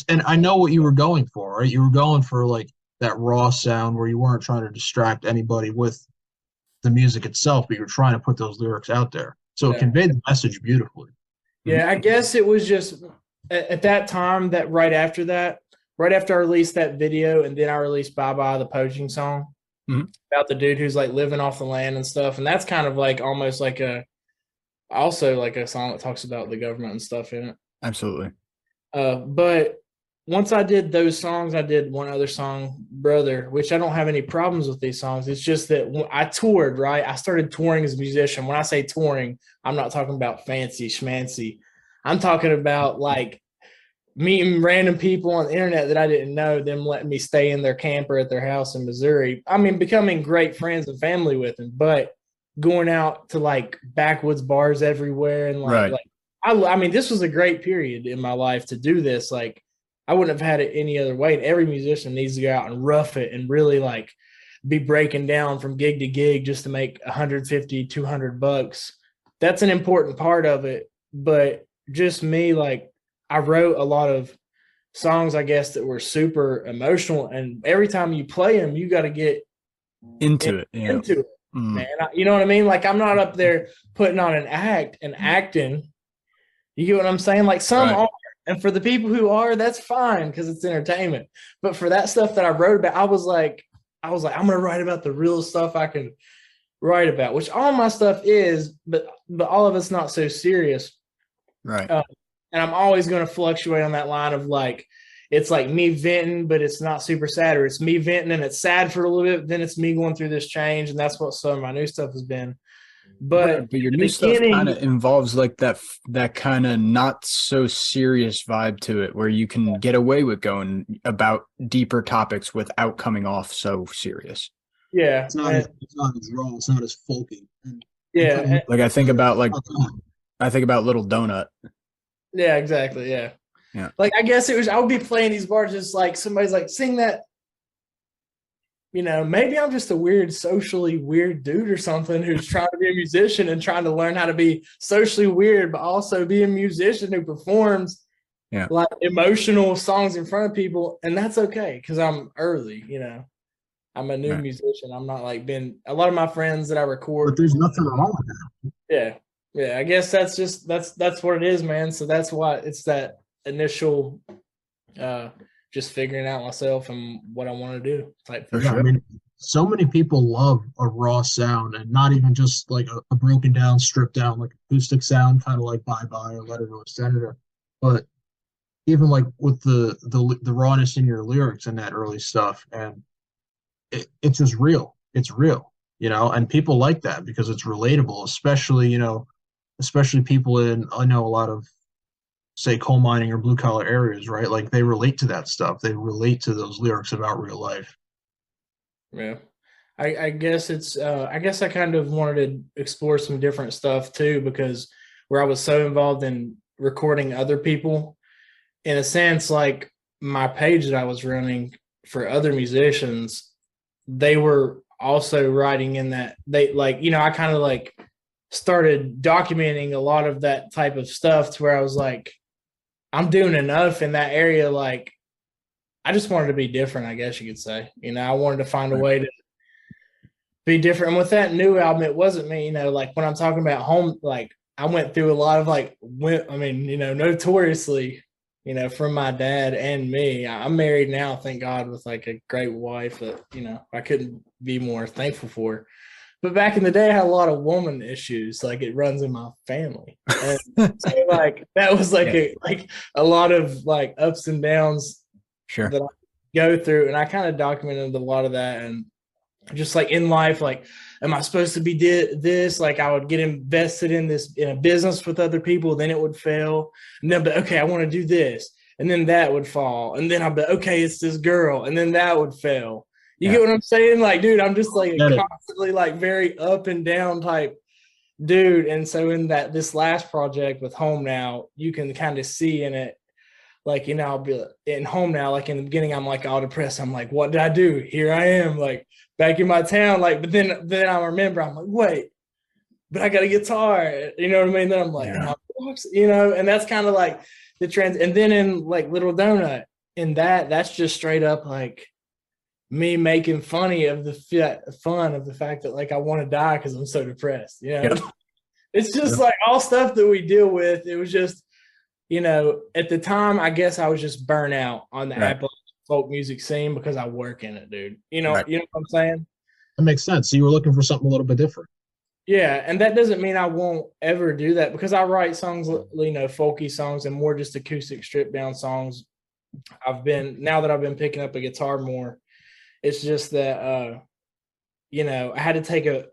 And I know what you were going for, right? You were going for like that raw sound where you weren't trying to distract anybody with the music itself, but you're trying to put those lyrics out there. So it conveyed the message beautifully. Yeah, I guess it was just at that time that right after I released that video and then I released Bye Bye, the poaching song about the dude who's like living off the land and stuff. And that's kind of like almost like also like a song that talks about the government and stuff in it. Absolutely. But once I did those songs, I did one other song, Brother, which I don't have any problems with these songs. It's just that when I toured, right? I started touring as a musician. When I say touring, I'm not talking about fancy schmancy. I'm talking about like meeting random people on the internet that I didn't know, them letting me stay in their camper at their house in Missouri. I mean, becoming great friends and family with them, but going out to like backwoods bars everywhere. And I mean, this was a great period in my life to do this. Like, I wouldn't have had it any other way. And every musician needs to go out and rough it and really like be breaking down from gig to gig just to make 150, 200 bucks. That's an important part of it. But just me, like I wrote a lot of songs, I guess, that were super emotional. And every time you play them, you got to get into it. Man. You know what I mean? Like I'm not up there putting on an act and acting. You get what I'm saying? Like some are. And for the people who are, that's fine because it's entertainment. But for that stuff that I wrote about, I was like, I'm going to write about the real stuff I can write about, which all my stuff is, but all of it's not so serious. Right. And I'm always going to fluctuate on that line of like, it's like me venting, but it's not super sad, or it's me venting and it's sad for a little bit. Then it's me going through this change. And that's what some of my new stuff has been. But, But your new stuff kind of involves like that kind of not so serious vibe to it, where you can get away with going about deeper topics without coming off so serious. Yeah. It's not as raw. It's not as folky. Yeah. Like I think about Little Donut. Yeah, exactly. Yeah. Yeah. Like, I guess I would be playing these bars just like somebody's like, sing that. You know, maybe I'm just a socially weird dude or something who's trying to be a musician and trying to learn how to be socially weird, but also be a musician who performs like emotional songs in front of people. And that's okay, because I'm early, you know. I'm a new musician. I'm not like a lot of my friends that I record. But there's nothing wrong with that. Yeah. Yeah. I guess that's what it is, man. So that's why it's that initial just figuring out myself and what I want to do type thing. Yeah, I mean, so many people love a raw sound, and not even just like a broken down, stripped down, like acoustic sound, kind of like Bye Bye or Let Her Go Senator. But even like with the rawness in your lyrics and that early stuff, and it's just real. It's real, you know, and people like that because it's relatable, especially people I know a lot of, say, coal mining or blue collar areas, right? Like they relate to that stuff. They relate to those lyrics about real life. Yeah. I guess I guess I kind of wanted to explore some different stuff too, because where I was so involved in recording other people, in a sense, like my page that I was running for other musicians, they were also writing in that they like, you know, I kind of like started documenting a lot of that type of stuff to where I was like, I'm doing enough in that area. Like, I just wanted to be different, I guess you could say. You know, I wanted to find a way to be different. And with that new album, it wasn't me, you know, like when I'm talking about home, like I went through a lot of you know, notoriously, you know, from my dad and me. I'm married now, thank God, with like a great wife that, you know, I couldn't be more thankful for. But back in the day, I had a lot of woman issues. Like it runs in my family. And so like that was like a lot of like ups and downs that I go through. And I kind of documented a lot of that. And just like in life, like, am I supposed to be this? Like I would get invested in a business with other people, then it would fail. And then, but okay, I want to do this. And then that would fall. And then I'd be, okay, it's this girl. And then that would fail. You get what I'm saying? Like, dude, I'm just like constantly like very up and down type dude. And so in this last project with Home Now, you can kind of see in it, like, you know, I'll be in Home Now, like in the beginning, I'm like all depressed. I'm like, what did I do? Here I am, like back in my town. Like, but then I remember, I'm like, wait, but I got a guitar. You know what I mean? Then I'm like, you know, and that's kind of like the trends. And then in like Little Donut, in that's just straight up like me making fun of the fact that like I want to die because I'm so depressed. You know, it's just like all stuff that we deal with. It was just, you know, at the time, I guess I was just burnt out on the Appalachian folk music scene because I work in it, dude. You know, you know what I'm saying? That makes sense. So you were looking for something a little bit different. Yeah, and that doesn't mean I won't ever do that, because I write songs, you know, folky songs and more just acoustic stripped down songs. Now that I've been picking up a guitar more, it's just that, you know, I had to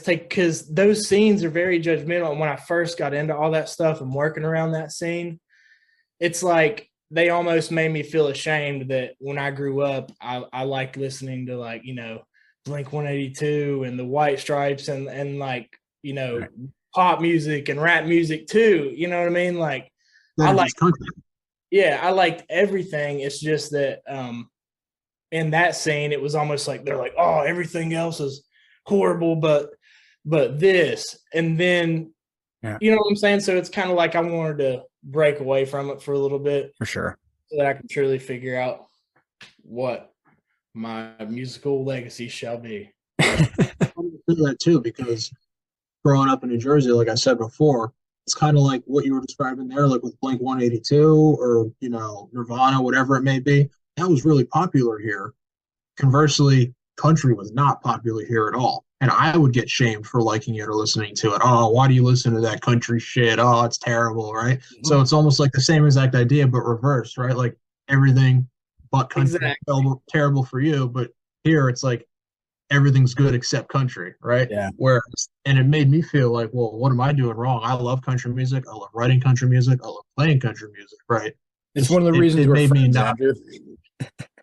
because those scenes are very judgmental. And when I first got into all that stuff and working around that scene, it's like they almost made me feel ashamed that when I grew up, I liked listening to like, you know, Blink 182 and the White Stripes and like, you know, pop music and rap music too. You know what I mean? Like, I liked everything. It's just that, in that scene, it was almost like they're like, oh, everything else is horrible, but this, and then you know what I'm saying? So it's kind of like I wanted to break away from it for a little bit, for sure, so that I can truly figure out what my musical legacy shall be. I do that too, because growing up in New Jersey, like I said before, it's kind of like what you were describing there, like with Blink 182 or, you know, Nirvana, whatever it may be. That was really popular here. Conversely, country was not popular here at all. And I would get shamed for liking it or listening to it. Oh, why do you listen to that country shit? Oh, it's terrible, right? Mm-hmm. So it's almost like the same exact idea, but reversed, right? Like everything but country is Exactly. terrible for you, but here it's like everything's good except country, right? Yeah. Whereas, and it made me feel like, well, what am I doing wrong? I love country music. I love writing country music. I love playing country music, right? It's one of the reasons it we're made me friends, not. Andrew.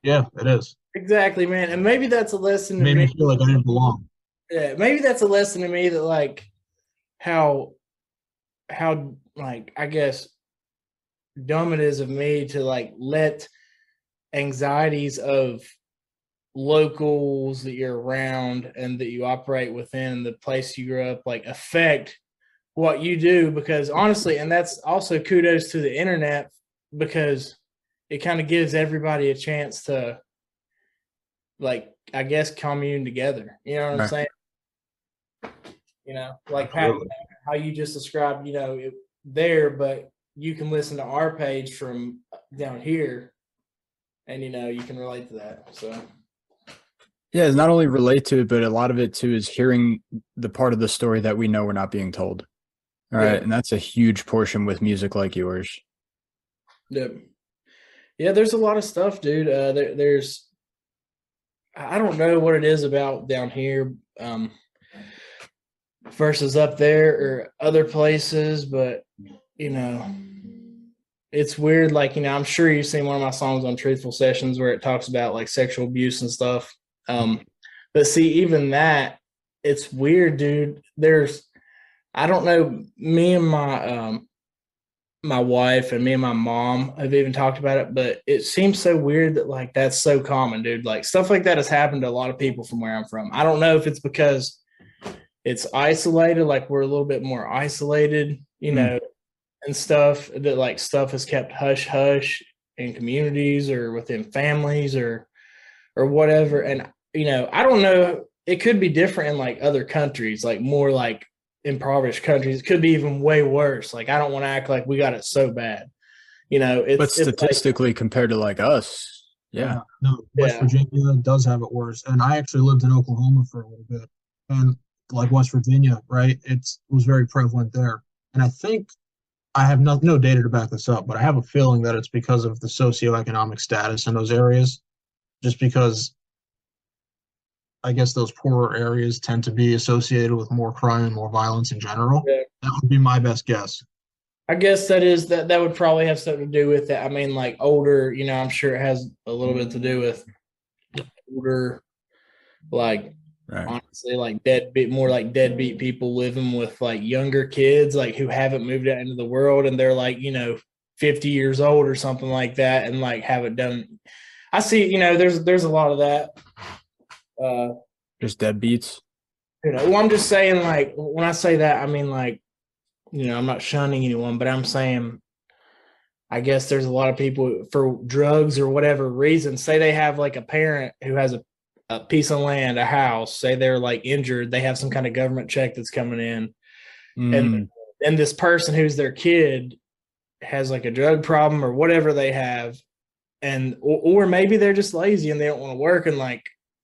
Yeah, it is. Exactly, man. And maybe that's a lesson It to made me. me feel like I didn't belong. Yeah, maybe that's a lesson to me that like how like I guess dumb it is of me to like let anxieties of locals that you're around and that you operate within the place you grew up like affect what you do, because honestly, and that's also kudos to the internet, because it kind of gives everybody a chance to like I guess commune together. You know what I'm saying? You know, like Pat, how you just described, you know, there, but you can listen to our page from down here, and you know you can relate to that. So Yeah, it's not only relate to it, but a lot of it too is hearing the part of the story that we know we're not being told. All right, and that's a huge portion with music like yours. Yeah, there's a lot of stuff, dude. There's I don't know what it is about down here versus up there or other places, but you know, it's weird. Like, you know, I'm sure you've seen one of my songs on Truthful Sessions where it talks about like sexual abuse and stuff. But see, even that, it's weird, dude. I don't know, me and my wife and me and my mom have even talked about it, but it seems so weird that like that's so common, dude. Like stuff like that has happened to a lot of people from where I'm from. I don't know if it's because it's isolated, like we're a little bit more isolated, you know, and stuff that like stuff is kept hush hush in communities or within families or whatever. And you know, I don't know, it could be different in like other countries, like more like impoverished countries. It could be even way worse. Like I don't want to act like we got it so bad. You know, but statistically compared to like us, yeah. No, West Virginia does have it worse. And I actually lived in Oklahoma for a little bit. And like West Virginia, right? It was very prevalent there. And I think I have no data to back this up, but I have a feeling that it's because of the socioeconomic status in those areas. Just because I guess those poorer areas tend to be associated with more crime and more violence in general. Yeah. That would be my best guess. I guess that would probably have something to do with it. I mean, like older, you know, I'm sure it has a little bit to do with older, like honestly, like more like deadbeat people living with like younger kids, like who haven't moved out into the world, and they're like, you know, 50 years old or something like that, and like haven't done. I see, you know, there's a lot of that. Just deadbeats. You know, well, I'm just saying, like when I say that, I mean like, you know, I'm not shunning anyone, but I'm saying, I guess there's a lot of people for drugs or whatever reason. Say they have like a parent who has a piece of land, a house. Say they're like injured, they have some kind of government check that's coming in, and this person who's their kid has like a drug problem or whatever they have, and or maybe they're just lazy and they don't want to work, and like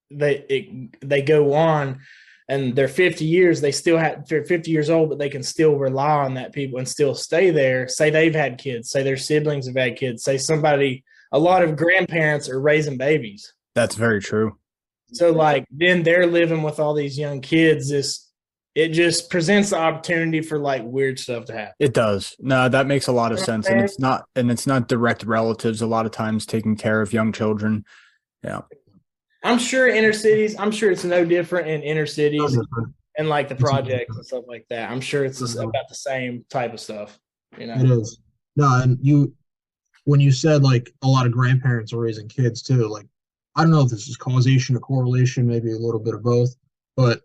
they go on and they're 50 years, they're 50 years old, but they can still rely on that people and still stay there. Say they've had kids, say their siblings have had kids, say a lot of grandparents are raising babies. That's very true. So like then they're living with all these young kids. It just presents the opportunity for like weird stuff to happen. It does. No, that makes a lot of sense. And it's not direct relatives a lot of times taking care of young children. Yeah. I'm sure inner cities, I'm sure it's no different in inner cities and like the projects and stuff like that. I'm sure it's just about the same type of stuff, you know. It is. No, and when you said like a lot of grandparents are raising kids too, like I don't know if this is causation or correlation, maybe a little bit of both, but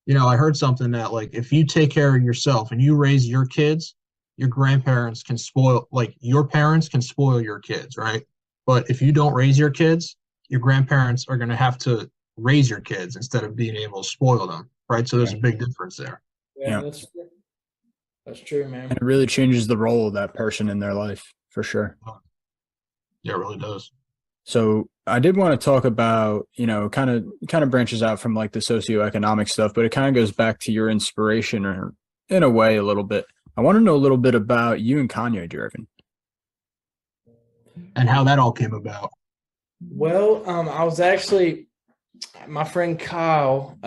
you know, I heard something that like if you take care of yourself and you raise your kids, your grandparents can your parents can spoil your kids, right? But if you don't raise your kids, your grandparents are going to have to raise your kids instead of being able to spoil them, right? So there's a big difference there. Yeah. That's true, man. And it really changes the role of that person in their life for sure. Yeah, it really does. So I did want to talk about, kind of branches out from like the socioeconomic stuff, but it kind of goes back to your inspiration or in a way a little bit. I want to know a little bit about you and Kanye Draven. and how that all came about. Well, I was actually my friend Kyle.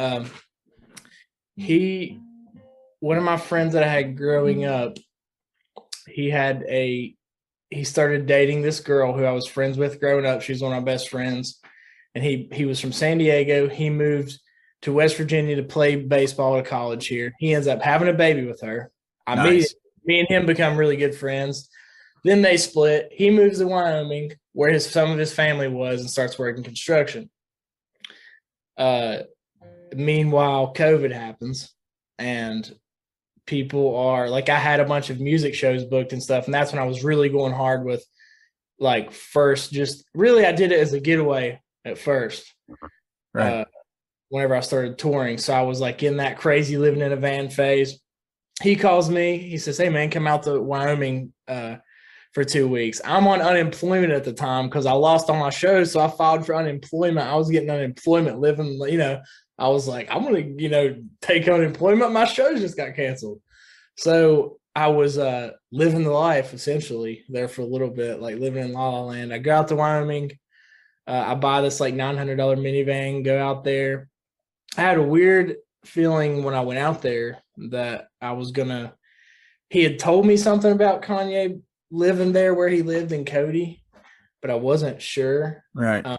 One of my friends that I had growing up, he started dating this girl who I was friends with growing up. She's one of my best friends, and he was from San Diego. He moved to West Virginia to play baseball at college here. He ends up having a baby with her. Nice. Me and him become really good friends. Then they split. He moves to Wyoming, where some of his family was, and starts working construction. Meanwhile, COVID happens, and people are like, I had a bunch of music shows booked and stuff, and that's when I was really going hard with, like, first, just really I did it as a getaway at first. Right. Whenever I started touring. So I was like in that crazy living in a van phase. He calls me. He says, "Hey, man, come out to Wyoming for 2 weeks." I'm on unemployment at the time because I lost all my shows. So I filed for unemployment. I was getting unemployment living, I was like, I'm going to, take unemployment. My shows just got canceled. So I was living the life essentially there for a little bit, like living in La La Land. I go out to Wyoming. I buy this like $900 minivan, go out there. I had a weird feeling when I went out there that he had told me something about Kanye living there where he lived in Cody, but I wasn't sure. Right. I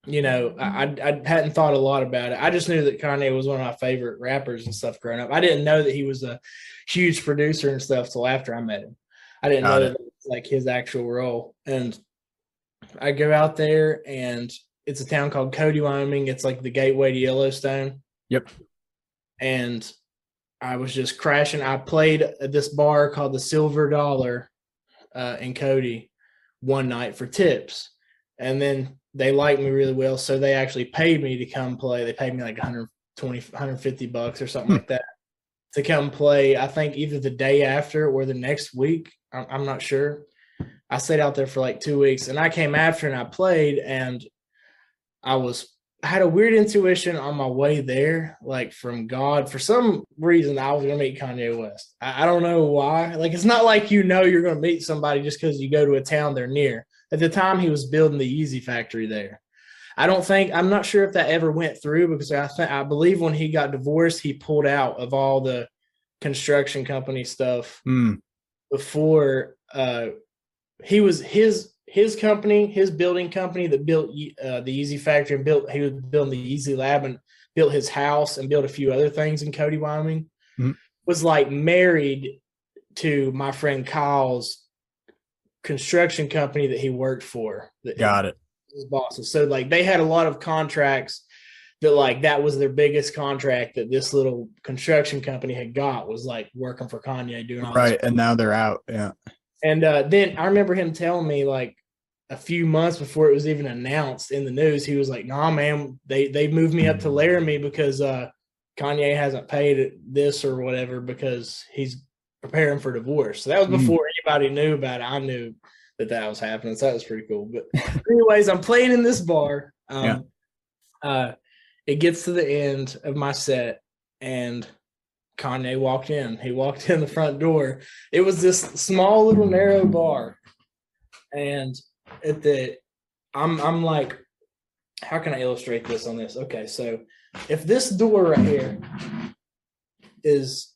hadn't thought a lot about it. I just knew that Kanye was one of my favorite rappers and stuff growing up. I didn't know that he was a huge producer and stuff till after I met him. I didn't know that it was like his actual role. And I go out there, and it's a town called Cody, Wyoming. It's like the gateway to Yellowstone. Yep. And I was just crashing. I played at this bar called the Silver Dollar in Cody one night for tips. And then they liked me really well, so they actually paid me to come play. They paid me like $120, $150 or something like that to come play, I think either the day after or the next week. I'm not sure. I stayed out there for like 2 weeks, and I came after and I played, and I had a weird intuition on my way there, like from God. For some reason, I was going to meet Kanye West. I don't know why. Like, it's not like you're going to meet somebody just because you go to a town they're near. At the time, he was building the Yeezy factory there. I'm not sure if that ever went through, because I believe when he got divorced, he pulled out of all the construction company stuff before he was his company, his building company that built the Yeezy factory and he was building the Yeezy lab and built his house and built a few other things in Cody, Wyoming, was like married to my friend Kyle's construction company that he worked for. Got it. His bosses. So like they had a lot of contracts that like that was their biggest contract that this little construction company had got, was like working for Kanye doing all right. this. And now they're out. Yeah. And then I remember him telling me like a few months before it was even announced in the news, he was like, "Nah, man, they moved me up to Laramie because Kanye hasn't paid this or whatever because he's preparing for divorce." So that was before anybody knew about it. I knew that was happening. So that was pretty cool. But anyways, I'm playing in this bar. It gets to the end of my set, and Kanye walked in. He walked in the front door. It was this small little narrow bar. And I'm like, how can I illustrate this on this? Okay, so if this door right here is,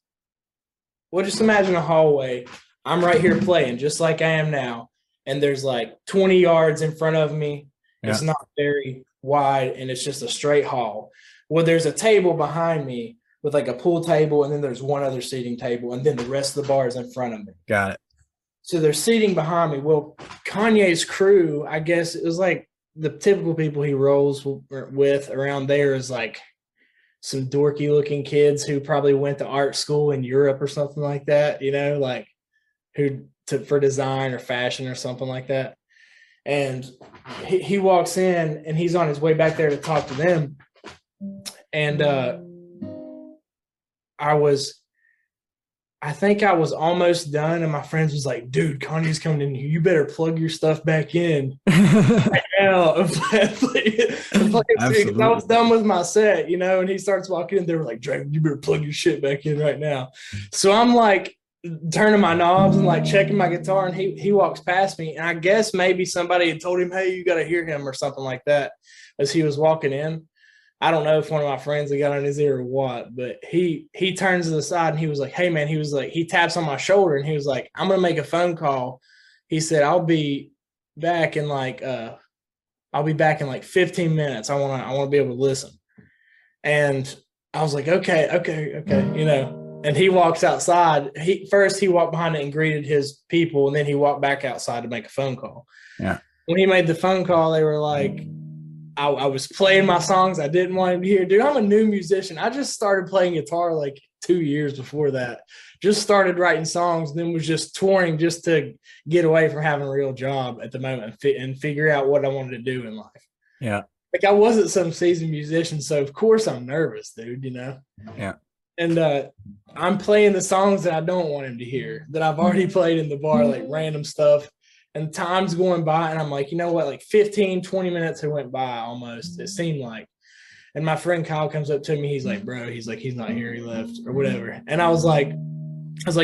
well, just imagine a hallway. I'm right here playing just like I am now. And there's like 20 yards in front of me. Yeah. It's not very wide, and it's just a straight hall. Well, there's a table behind me with like a pool table, and then there's one other seating table, and then the rest of the bar is in front of me. Got it. So they're seating behind me. Well, Kanye's crew, I guess it was like the typical people he rolls with around there is like some dorky looking kids who probably went to art school in Europe or something like that, like for design or fashion or something like that. And he walks in, and he's on his way back there to talk to them. And I was I think I was almost done, and my friends was like, "Dude, Kanye's coming in here. You better plug your stuff back in right now." Because I was done with my set, and he starts walking in. They were like, "Draven, you better plug your shit back in right now." So I'm like turning my knobs and like checking my guitar, and he walks past me, and I guess maybe somebody had told him, "Hey, you got to hear him" or something like that as he was walking in. I don't know if one of my friends had got on his ear or what, but he turns to the side and he was like, "Hey man," he was like, he taps on my shoulder and he was like, "I'm gonna make a phone call." He said, "I'll be back in like 15 minutes. I wanna be able to listen." And I was like, okay, And he walks outside. He walked behind it and greeted his people, and then he walked back outside to make a phone call. Yeah. When he made the phone call, they were like, I was playing my songs I didn't want him to hear. Dude, I'm a new musician. I just started playing guitar like 2 years before that. Just started writing songs, then was just touring just to get away from having a real job at the moment and figure out what I wanted to do in life. Yeah. Like I wasn't some seasoned musician, so of course I'm nervous, dude, Yeah. And I'm playing the songs that I don't want him to hear, that I've already played in the bar, like random stuff. And time's going by, and I'm like, you know what? Like 15, 20 minutes had went by almost, it seemed like. And my friend Kyle comes up to me. He's like, "Bro," he's like, "he's not here. He left," or whatever. And I was like,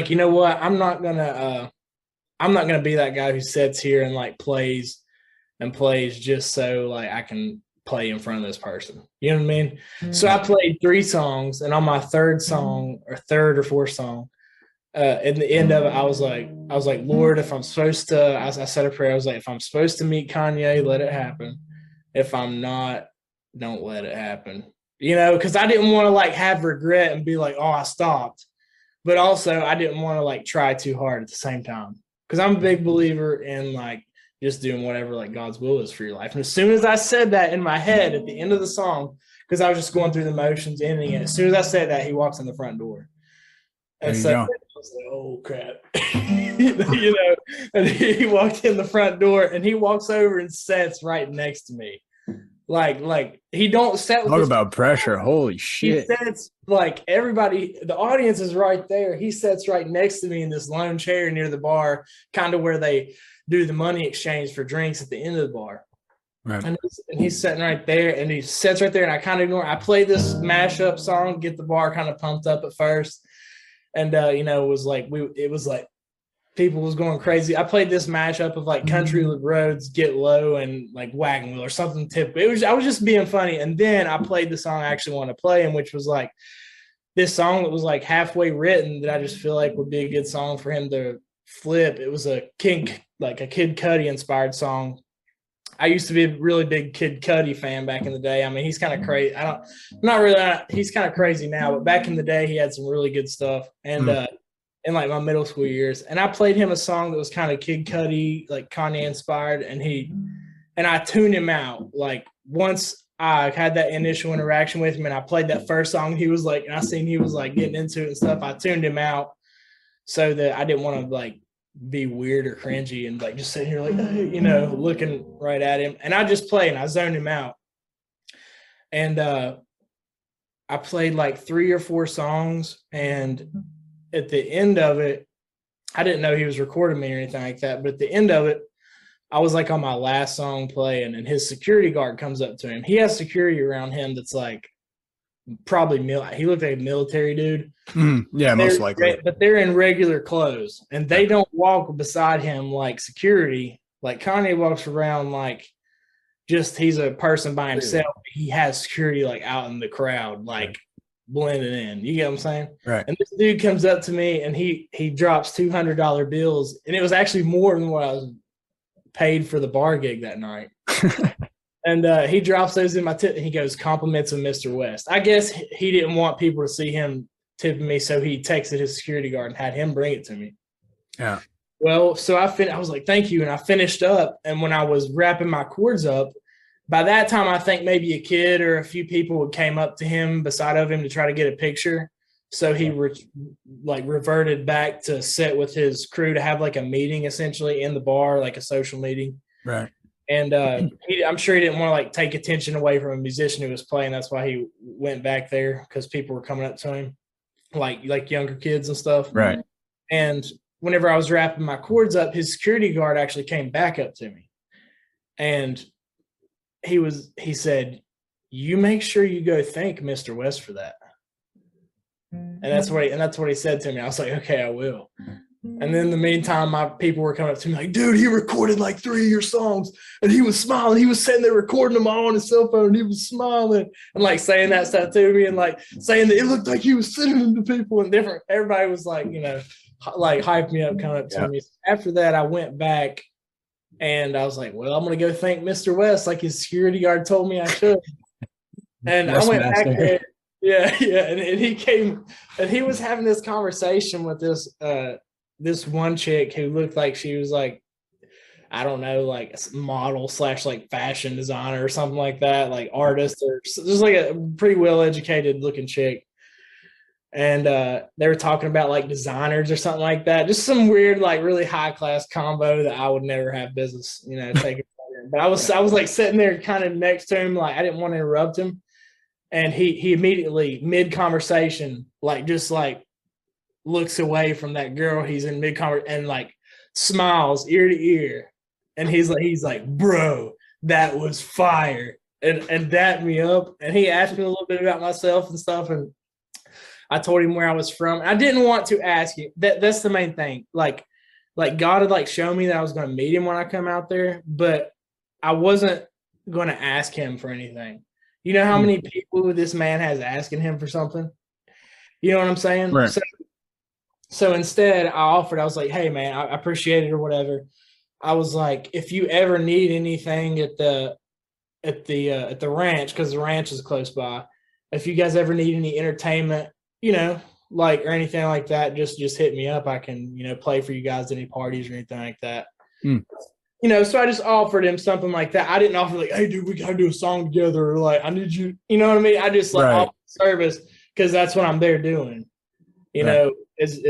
you know what? I'm not gonna be that guy who sits here and like plays just so like I can play in front of this person. You know what I mean? So I played 3 songs, and on my third or fourth song, in the end of it, I was like, "Lord, if I'm supposed to," I said a prayer. I was like, "If I'm supposed to meet Kanye, let it happen. If I'm not, don't let it happen." Because I didn't want to like have regret and be like, "Oh, I stopped," but also I didn't want to like try too hard at the same time. Because I'm a big believer in like just doing whatever like God's will is for your life. And as soon as I said that in my head at the end of the song, because I was just going through the motions, ending it. As soon as I said that, he walks in the front door. And so I was like, "Oh crap," And he walked in the front door, and he walks over and sits right next to me, like he don't set. Talk about pressure! Holy shit! He sits like everybody. The audience is right there. He sits right next to me in this lone chair near the bar, kind of where they do the money exchange for drinks at the end of the bar. Right. And he's sitting right there, and he sits right there, and I kind of ignore. I play this mashup song, get the bar kind of pumped up at first. And it was like people was going crazy. I played this mashup of like Country Roads, Get Low, and like Wagon Wheel or something typical. I was just being funny. And then I played the song I actually wanted to play, and which was like this song that was like halfway written that I just feel like would be a good song for him to flip. It was a Kid Cudi inspired song. I used to be a really big Kid Cudi fan back in the day. I mean, he's kind of crazy. He's kind of crazy now, but back in the day, he had some really good stuff. And in like my middle school years, and I played him a song that was kind of Kid Cudi, like Kanye inspired, and I tuned him out. Like once I had that initial interaction with him, and I played that first song, he was like, and I seen he was like getting into it and stuff. I tuned him out so that I didn't want to like be weird or cringy and like just sitting here like looking right at him. And I just played and I zoned him out. And I played like 3 or 4 songs, and at the end of it, I didn't know he was recording me or anything like that, but at the end of it, I was like on my last song playing, and his security guard comes up to him. He has security around him that's like probably he looked like a military dude. Yeah, most likely. But they're in regular clothes, and they don't walk beside him like security. Like Kanye walks around like just he's a person by himself. He has security like out in the crowd, like blending in. You get what I'm saying? Right. And this dude comes up to me, and he drops $200 bills, and it was actually more than what I was paid for the bar gig that night. And he drops those in my tip, and he goes, "Compliments of Mr. West." I guess he didn't want people to see him tipping me, so he texted his security guard and had him bring it to me. Yeah. Well, so I was like, "Thank you," and I finished up. And when I was wrapping my chords up, by that time, I think maybe a kid or a few people came up to him beside of him to try to get a picture. So he reverted back to sit with his crew to have like a meeting essentially in the bar, like a social meeting. Right. And I'm sure he didn't want to like take attention away from a musician who was playing. That's why he went back there, because people were coming up to him. like younger kids and stuff. Right. And whenever I was wrapping my cords up, his security guard actually came back up to me, and he said, "You make sure you go thank Mr. West for that." And that's what he said to me. I was like, "Okay, I will." And then in the meantime, my people were coming up to me like, "Dude, he recorded like 3 of your songs and he was smiling. He was sitting there recording them all on his cell phone. And he was smiling and like saying that stuff to me and like saying that it looked like he was sending them to people and different." Everybody was like, like hyped me up, coming up to me. After that, I went back and I was like, well, I'm going to go thank Mr. West like his security guard told me I should. And I went back there. Yeah. And he came and he was having this conversation with this one chick who looked like she was like, I don't know, like a model / like fashion designer or something like that, like artist or just like a pretty well-educated looking chick. And they were talking about like designers or something like that. Just some weird, like really high class combo that I would never have business, taking. But I was like sitting there kind of next to him, like I didn't want to interrupt him. And he immediately mid conversation, like just like looks away from that girl he's in mid conversation and like smiles ear to ear. And he's like, "Bro, that was fire." And dapped me up. And he asked me a little bit about myself and stuff. And I told him where I was from. I didn't want to ask you. That's the main thing. Like God had like shown me that I was going to meet him when I come out there, but I wasn't going to ask him for anything. You know how many people this man has asking him for something? You know what I'm saying? Right. So instead, I was like, "Hey man, I appreciate it," or whatever. I was like, "If you ever need anything at the ranch, because the ranch is close by, if you guys ever need any entertainment, like or anything like that, just hit me up. I can, play for you guys at any parties or anything like that." So I just offered him something like that. I didn't offer like, "Hey dude, we gotta do a song together," or like, "I need you," you know what I mean? I just like offered service because that's what I'm there doing, is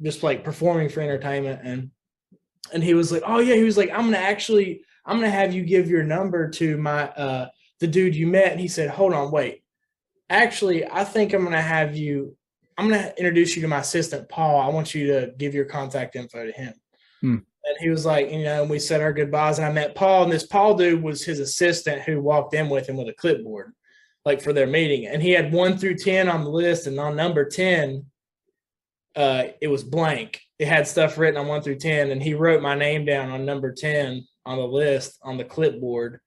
just like performing for entertainment. And he was like, "Oh yeah," he was like, I'm gonna have you give your number to my the dude you met." And he said, "Hold on, wait. Actually, I think I'm gonna introduce you to my assistant, Paul. I want you to give your contact info to him." And he was like, we said our goodbyes, and I met Paul, and this Paul dude was his assistant who walked in with him with a clipboard, like for their meeting. And he had 1 through 10 on the list, and on number 10, it was blank. It had stuff written on 1 through 10, and he wrote my name down on number 10 on the list on the clipboard,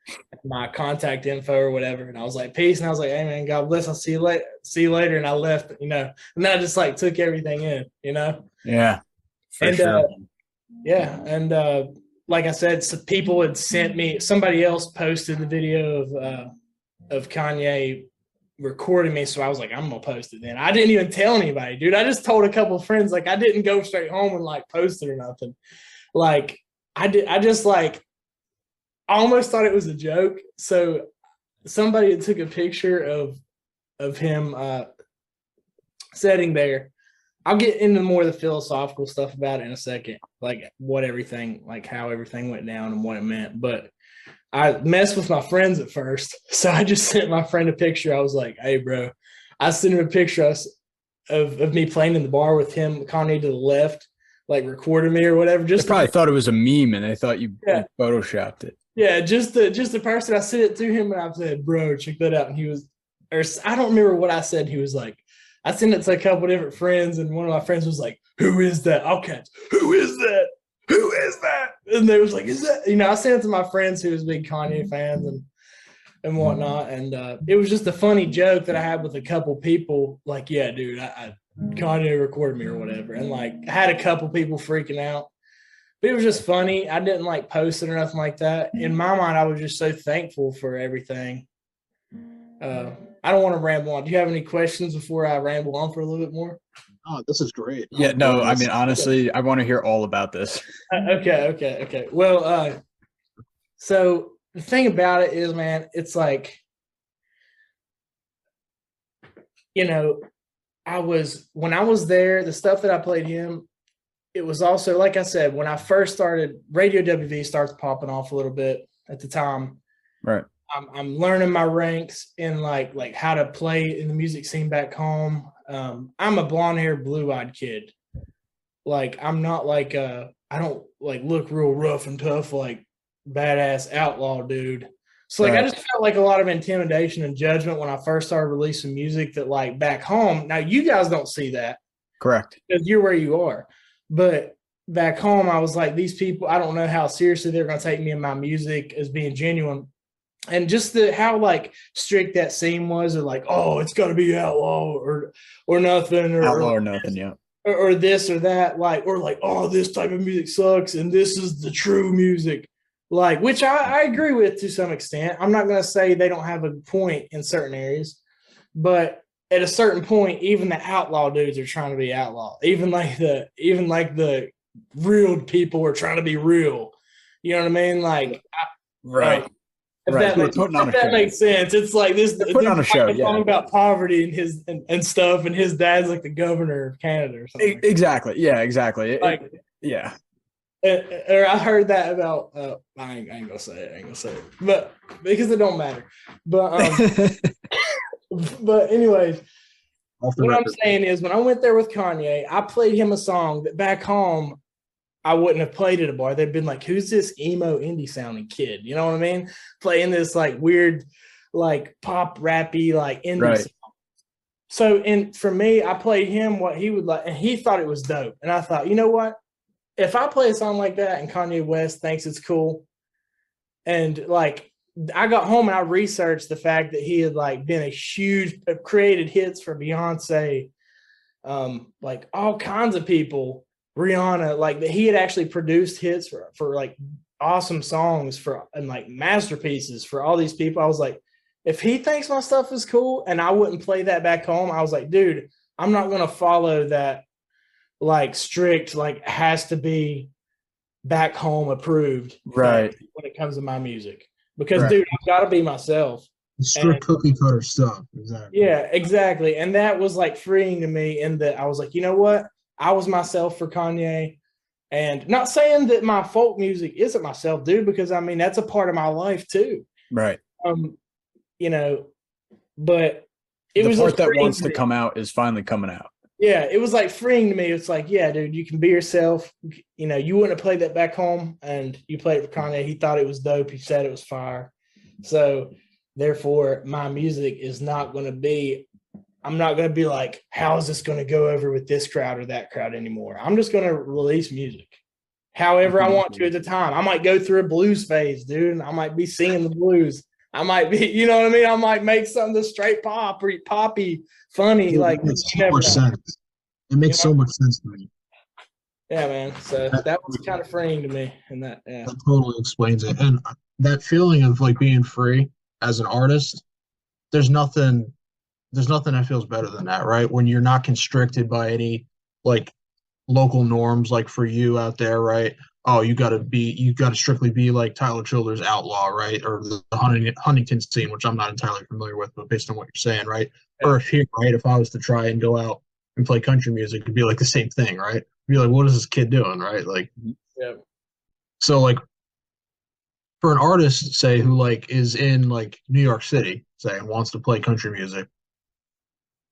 my contact info or whatever. And I was like, "Peace." And I was like, "Hey man, God bless. I'll see you later." And I left, and then I just like took everything in, Yeah. And sure. Like I said, some people had sent me, somebody else posted the video of Kanye recording me. So I was like, I'm going to post it then. I didn't even tell anybody, dude. I just told a couple of friends, like I didn't go straight home and like post it or nothing. Like I almost thought it was a joke. So somebody took a picture of him sitting there. I'll get into more of the philosophical stuff about it in a second, like how everything went down and what it meant. But I messed with my friends at first. So I just sent my friend a picture. I was like, "Hey bro," I sent him a picture of me playing in the bar with him, Kanye to the left, like recording me or whatever. Just they probably thought it was a meme and they thought you photoshopped it. Yeah, just the person. I sent it to him and I said, "Bro, check that out." And he was, or I don't remember what I said. He was like, I sent it to a couple different friends, and one of my friends was like, "Who is that?" I'll catch. "Who is that? Who is that?" And they was like, "Is that?" I sent it to my friends who was big Kanye fans and whatnot. And it was just a funny joke that I had with a couple people. Like, "Yeah, dude, I Kanye recorded me or whatever." And like, I had a couple people freaking out. But it was just funny. I didn't like post it or nothing like that. In my mind, I was just so thankful for everything. I don't want to ramble on. Do you have any questions before I ramble on for a little bit more? Oh, this is great. Yeah, no, I mean, honestly, I want to hear all about this. Okay. Well, so the thing about it is, man, it's like, when I was there, the stuff that I played him, it was also, like I said, when I first started, Radio WV starts popping off a little bit at the time. Right. I'm learning my ranks in like how to play in the music scene back home. I'm a blonde-haired, blue-eyed kid. Like, I'm not like I don't like look real rough and tough like badass outlaw dude. So like I just felt like a lot of intimidation and judgment when I first started releasing music that like back home. Now you guys don't see that. Correct. Because you're where you are. But back home, I was like, these people, I don't know how seriously they're going to take me and my music as being genuine. And just how like strict that scene was, or like, oh, it's got to be outlaw or nothing, or Outlaw or nothing, yeah. Or this or that, like, or like, oh, this type of music sucks and this is the true music. Like, which I agree with to some extent. I'm not going to say they don't have a point in certain areas, but at a certain point, even the outlaw dudes are trying to be outlaw. Even like the real people are trying to be real. You know what I mean? Like, right. If right. that makes sense. It's like this. They're putting on a show, yeah. Talking about poverty and his and stuff, and his dad's like the governor of Canada or something. Exactly. Yeah. Exactly. Yeah. Or I heard that about. I ain't gonna say it. I ain't gonna say it, but because it don't matter. But but anyways, what I'm saying is, when I went there with Kanye, I played him a song that back home I wouldn't have played at a bar. They'd been like, who's this emo indie sounding kid? You know what I mean? Playing this like weird, like pop rappy, like indie song. So, and for me, I played him what he would like, and he thought it was dope. And I thought, you know what? If I play a song like that and Kanye West thinks it's cool, and like I got home and I researched the fact that he had like been a huge, created hits for Beyonce, like all kinds of people. Rihanna, like that he had actually produced hits for like awesome songs for and like masterpieces for all these people. I was like, if he thinks my stuff is cool and I wouldn't play that back home, I was like, dude, I'm not going to follow that like strict, like has to be back home approved. Right. When it comes to my music, because dude, I've got to be myself. Strict cookie cutter stuff. Exactly. Yeah, exactly. And that was like freeing to me in that I was like, you know what? I was myself for Kanye, and not saying that my folk music isn't myself, dude, because I mean, that's a part of my life too. Right. You know, but it was the part that wants to come out is finally coming out. Yeah. It was like freeing to me. It's like, yeah, dude, you can be yourself. You know, you wouldn't have played that back home and you played it for Kanye. He thought it was dope. He said it was fire. So therefore my music is not going to be, I'm not going to be like, how is this going to go over with this crowd or that crowd anymore? I'm just going to release music however I want to at the time. I might go through a blues phase, dude. And I might be singing the blues. I might be, you know what I mean? I might make something that's straight pop or poppy, funny. Dude, like, it makes so much sense. It makes so much sense to me. Yeah, man. So that was kind of freeing to me. And that totally explains it. And that feeling of like being free as an artist, there's nothing that feels better than that, right? When you're not constricted by any like local norms, like for you out there, right? Oh, you got to strictly be like Tyler Childers' Outlaw, right? Or the Huntington scene, which I'm not entirely familiar with, but based on what you're saying, right? Yeah. Or if I was to try and go out and play country music, it'd be like the same thing, right? Be like, what is this kid doing, right? Like, yeah. So like, for an artist, say, who like is in like New York City, say, and wants to play country music,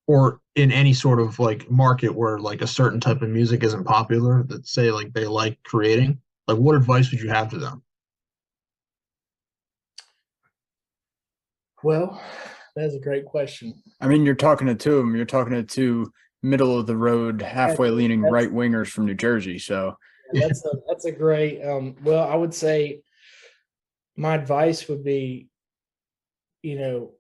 or in any sort of like market where like a certain type of music isn't popular, that say like they like creating, like what advice would you have to them? Well, that's a great question. I mean, you're talking to two of them. You're talking to two middle of the road, halfway leaning right wingers from New Jersey. So that's a great. Well, I would say my advice would be, you know,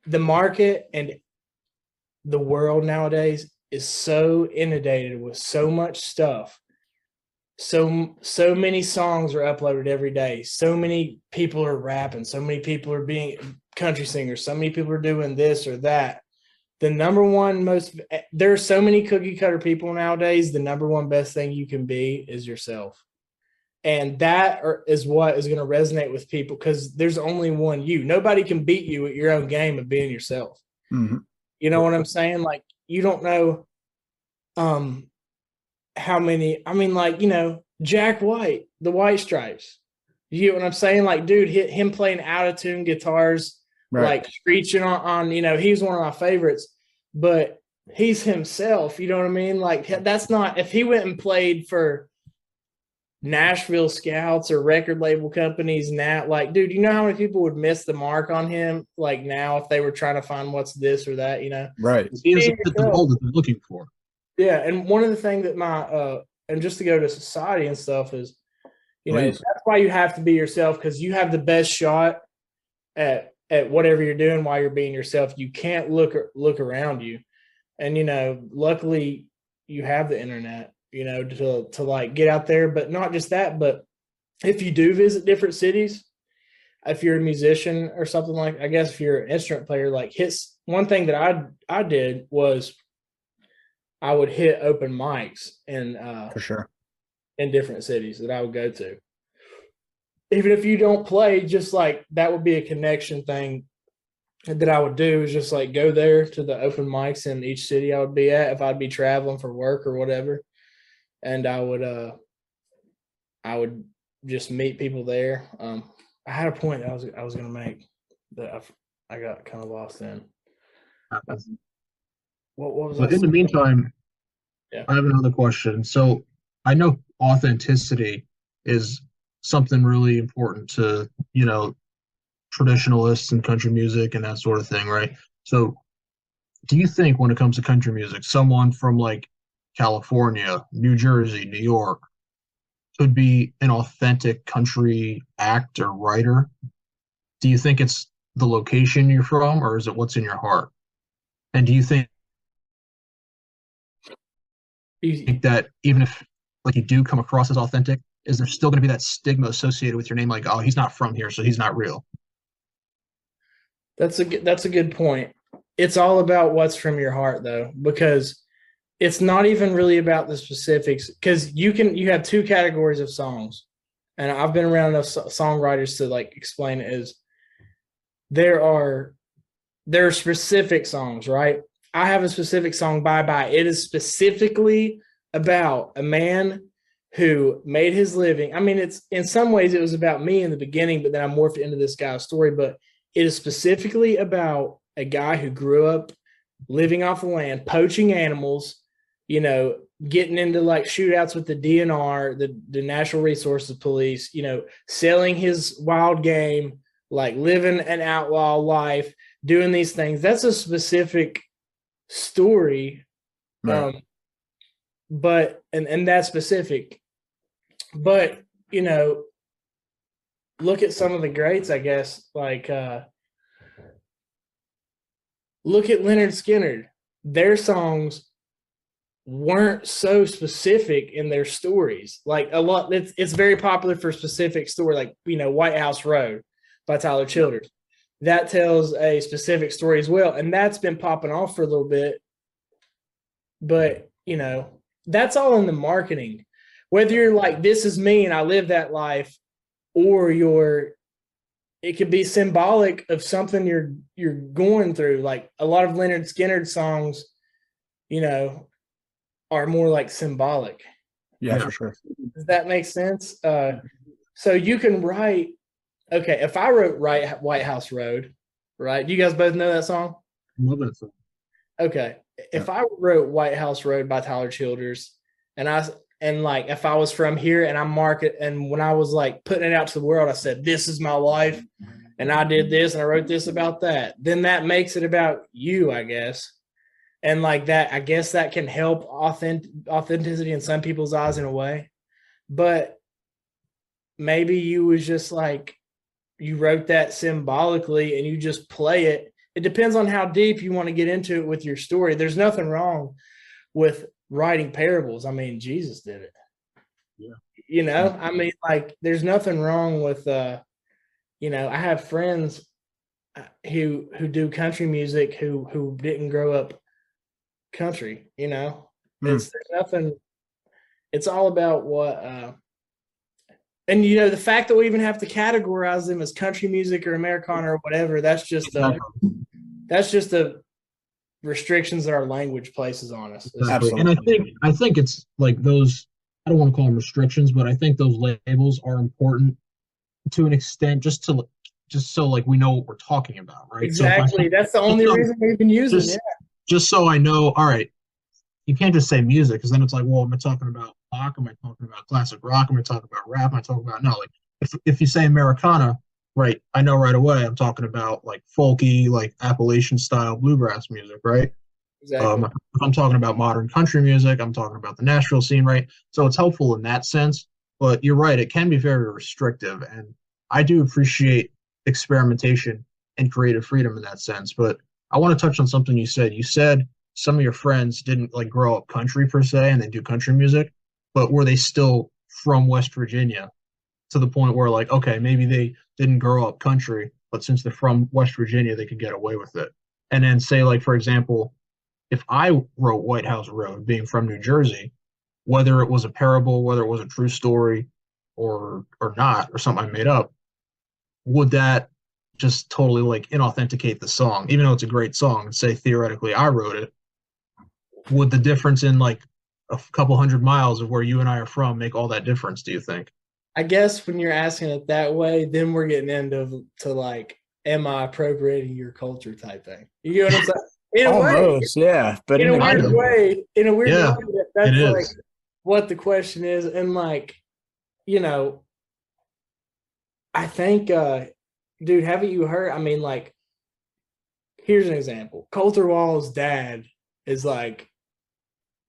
the market and the world nowadays is so inundated with so much stuff. So many songs are uploaded every day. So many people are rapping. So many people are being country singers. So many people are doing this or that. The number one there are so many cookie cutter people nowadays. The number one best thing you can be is yourself. And that is what is going to resonate with people, because there's only one you. Nobody can beat you at your own game of being yourself. Mm-hmm. You know what I'm saying? Like, you don't know how many, I mean, like, you know, Jack White, the White Stripes. You get what I'm saying? Like, dude, him playing out-of-tune guitars like screeching on, he's one of my favorites, but he's himself, you know what I mean? Like, that's not, if he went and played for Nashville Scouts or record label companies now, like, dude, you know how many people would miss the mark on him, like, now, if they were trying to find what's this or that, Right. He isn't the role that they're looking for. Yeah, and one of the things that and just to go to society and stuff is, that's why you have to be yourself, because you have the best shot at whatever you're doing while you're being yourself. You can't look around you, and luckily you have the internet, to like get out there. But not just that, but if you do visit different cities, if you're a musician or something, like, I guess if you're an instrument player, like, one thing that I did was I would hit open mics For sure. in different cities that I would go to. Even if you don't play, just like that would be a connection thing that I would do, is just like go there to the open mics in each city I would be at if I'd be traveling for work or whatever. And I would just meet people there. I had a point that I was going to make that I got kind of lost in. What was But I in the saying? meantime, Yeah. I have another question. So I know authenticity is something really important to, traditionalists and country music and that sort of thing, right? So do you think when it comes to country music, someone from like California, New Jersey, New York could be an authentic country act or writer? Do you think it's the location you're from, or is it what's in your heart? And do you think that even if like you do come across as authentic, is there still going to be that stigma associated with your name, like, oh, he's not from here, so he's not real? That's a good point. It's all about what's from your heart, though, because it's not even really about the specifics, because you have two categories of songs, and I've been around enough songwriters to like explain it. Is there are specific songs, right? I have a specific song, Bye Bye. It is specifically about a man who made his living. I mean, it's in some ways it was about me in the beginning, but then I morphed into this guy's story. But it is specifically about a guy who grew up living off the land, poaching animals, getting into like shootouts with the DNR, the Natural Resources Police, selling his wild game, like living an outlaw life, doing these things. That's a specific story. Right. But that's specific. But, look at some of the greats, I guess, like look at Leonard Skinner. Their songs weren't so specific in their stories. Like a lot, it's very popular for a specific story, like, White House Road by Tyler Childers. That tells a specific story as well. And that's been popping off for a little bit. But, that's all in the marketing. Whether you're like, this is me and I live that life, or it could be symbolic of something you're going through. Like a lot of Leonard Skinner songs, are more like symbolic. Yeah, for sure. Does that make sense? So you can write, okay, if I wrote White House Road, right? Do you guys both know that song? I love that song. Okay. If I wrote White House Road by Tyler Childers, and like if I was from here and I mark it, and when I was like putting it out to the world, I said, this is my life and I did this and I wrote this about that, then that makes it about you, I guess. And like that, I guess that can help authenticity in some people's eyes in a way. But maybe you was just like, you wrote that symbolically and you just play it. It depends on how deep you want to get into it with your story. There's nothing wrong with writing parables. I mean, Jesus did it. Yeah. I mean, like, there's nothing wrong with, I have friends who do country music who didn't grow up country, there's nothing, it's all about what, and the fact that we even have to categorize them as country music or Americana or whatever, that's just the restrictions that our language places on us. Exactly. And I think it's like those, I don't want to call them restrictions, but I think those labels are important to an extent, just to just so like we know what we're talking about, right? Exactly. That's the only reason we've been using it. Just so I know, all right, you can't just say music because then it's like, well, am I talking about rock? Am I talking about classic rock? Am I talking about rap? Am I talking about no? Like if you say Americana, right? I know right away I'm talking about like folky, like Appalachian style bluegrass music, right? Exactly. If I'm talking about modern country music, I'm talking about the Nashville scene, right? So it's helpful in that sense. But you're right, it can be very restrictive, and I do appreciate experimentation and creative freedom in that sense. But I want to touch on something you said. You said some of your friends didn't like grow up country per se and they do country music, but were they still from West Virginia to the point where like, okay, maybe they didn't grow up country, but since they're from West Virginia, they could get away with it. And then say like, for example, if I wrote White House Road, being from New Jersey, whether it was a parable, whether it was a true story or not, or something I made up, would that just totally like inauthenticate the song, even though it's a great song, and say theoretically I wrote it? Would the difference in like a couple hundred miles of where you and I are from make all that difference, do you think? I guess when you're asking it that way, then we're getting into like, am I appropriating your culture type thing? You know what I'm saying? In a way, Almost, yeah. But in a weird way, Yeah, that's it is. like what the question is. And like, you know, I think, dude, haven't you heard? I mean, like, here's an example. Coulter Wall's dad is like,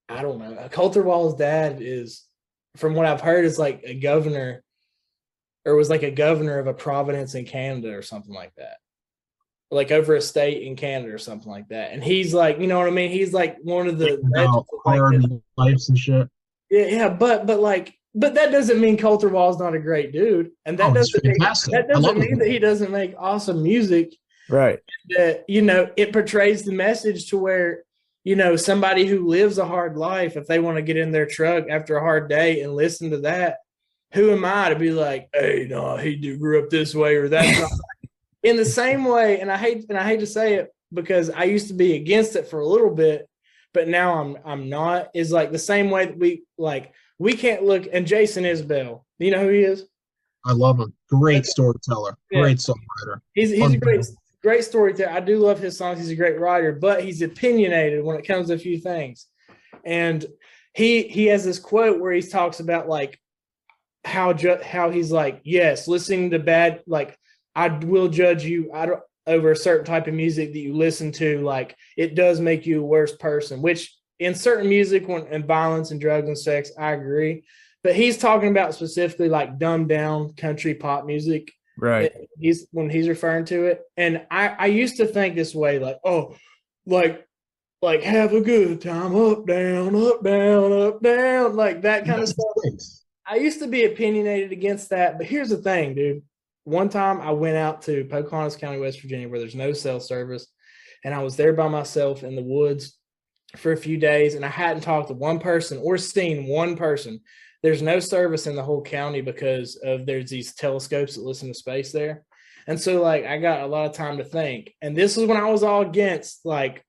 I don't know. Coulter Wall's dad is, from what I've heard, is like a governor, or was like a governor of a province in Canada or something like that. Like over a state in Canada or something like that. And he's like, you know what I mean? He's like one of the lives and shit. Yeah, but that doesn't mean Coulter Wall's not a great dude. And that doesn't mean that he doesn't make awesome music. Right. That, you know, it portrays the message to where, you know, somebody who lives a hard life, if they want to get in their truck after a hard day and listen to that, who am I to be like, hey, no, he grew up this way or that's not. In the same way, and I hate to say it because I used to be against it for a little bit, but now I'm not, is like the same way that we can't look, and Jason Isbell, do you know who he is? I love him. Great storyteller. Yeah. Great songwriter. He's a great storyteller. I do love his songs. He's a great writer, but he's opinionated when it comes to a few things. And he has this quote where he talks about like how he's like, yes, listening to bad, like, I will judge you over a certain type of music that you listen to. Like, it does make you a worse person, which in certain music and violence and drugs and sex, I agree. But he's talking about specifically like dumbed down country pop music. Right. When he's referring to it. And I used to think this way, like, oh, like have a good time, up, down, like that kind of stuff. I used to be opinionated against that. But here's the thing, dude. One time I went out to Pocahontas County, West Virginia, where there's no cell service. And I was there by myself in the woods for a few days. And I hadn't talked to one person or seen one person. There's no service in the whole county because there's these telescopes that listen to space there. And so like, I got a lot of time to think. And this is when I was all against, like,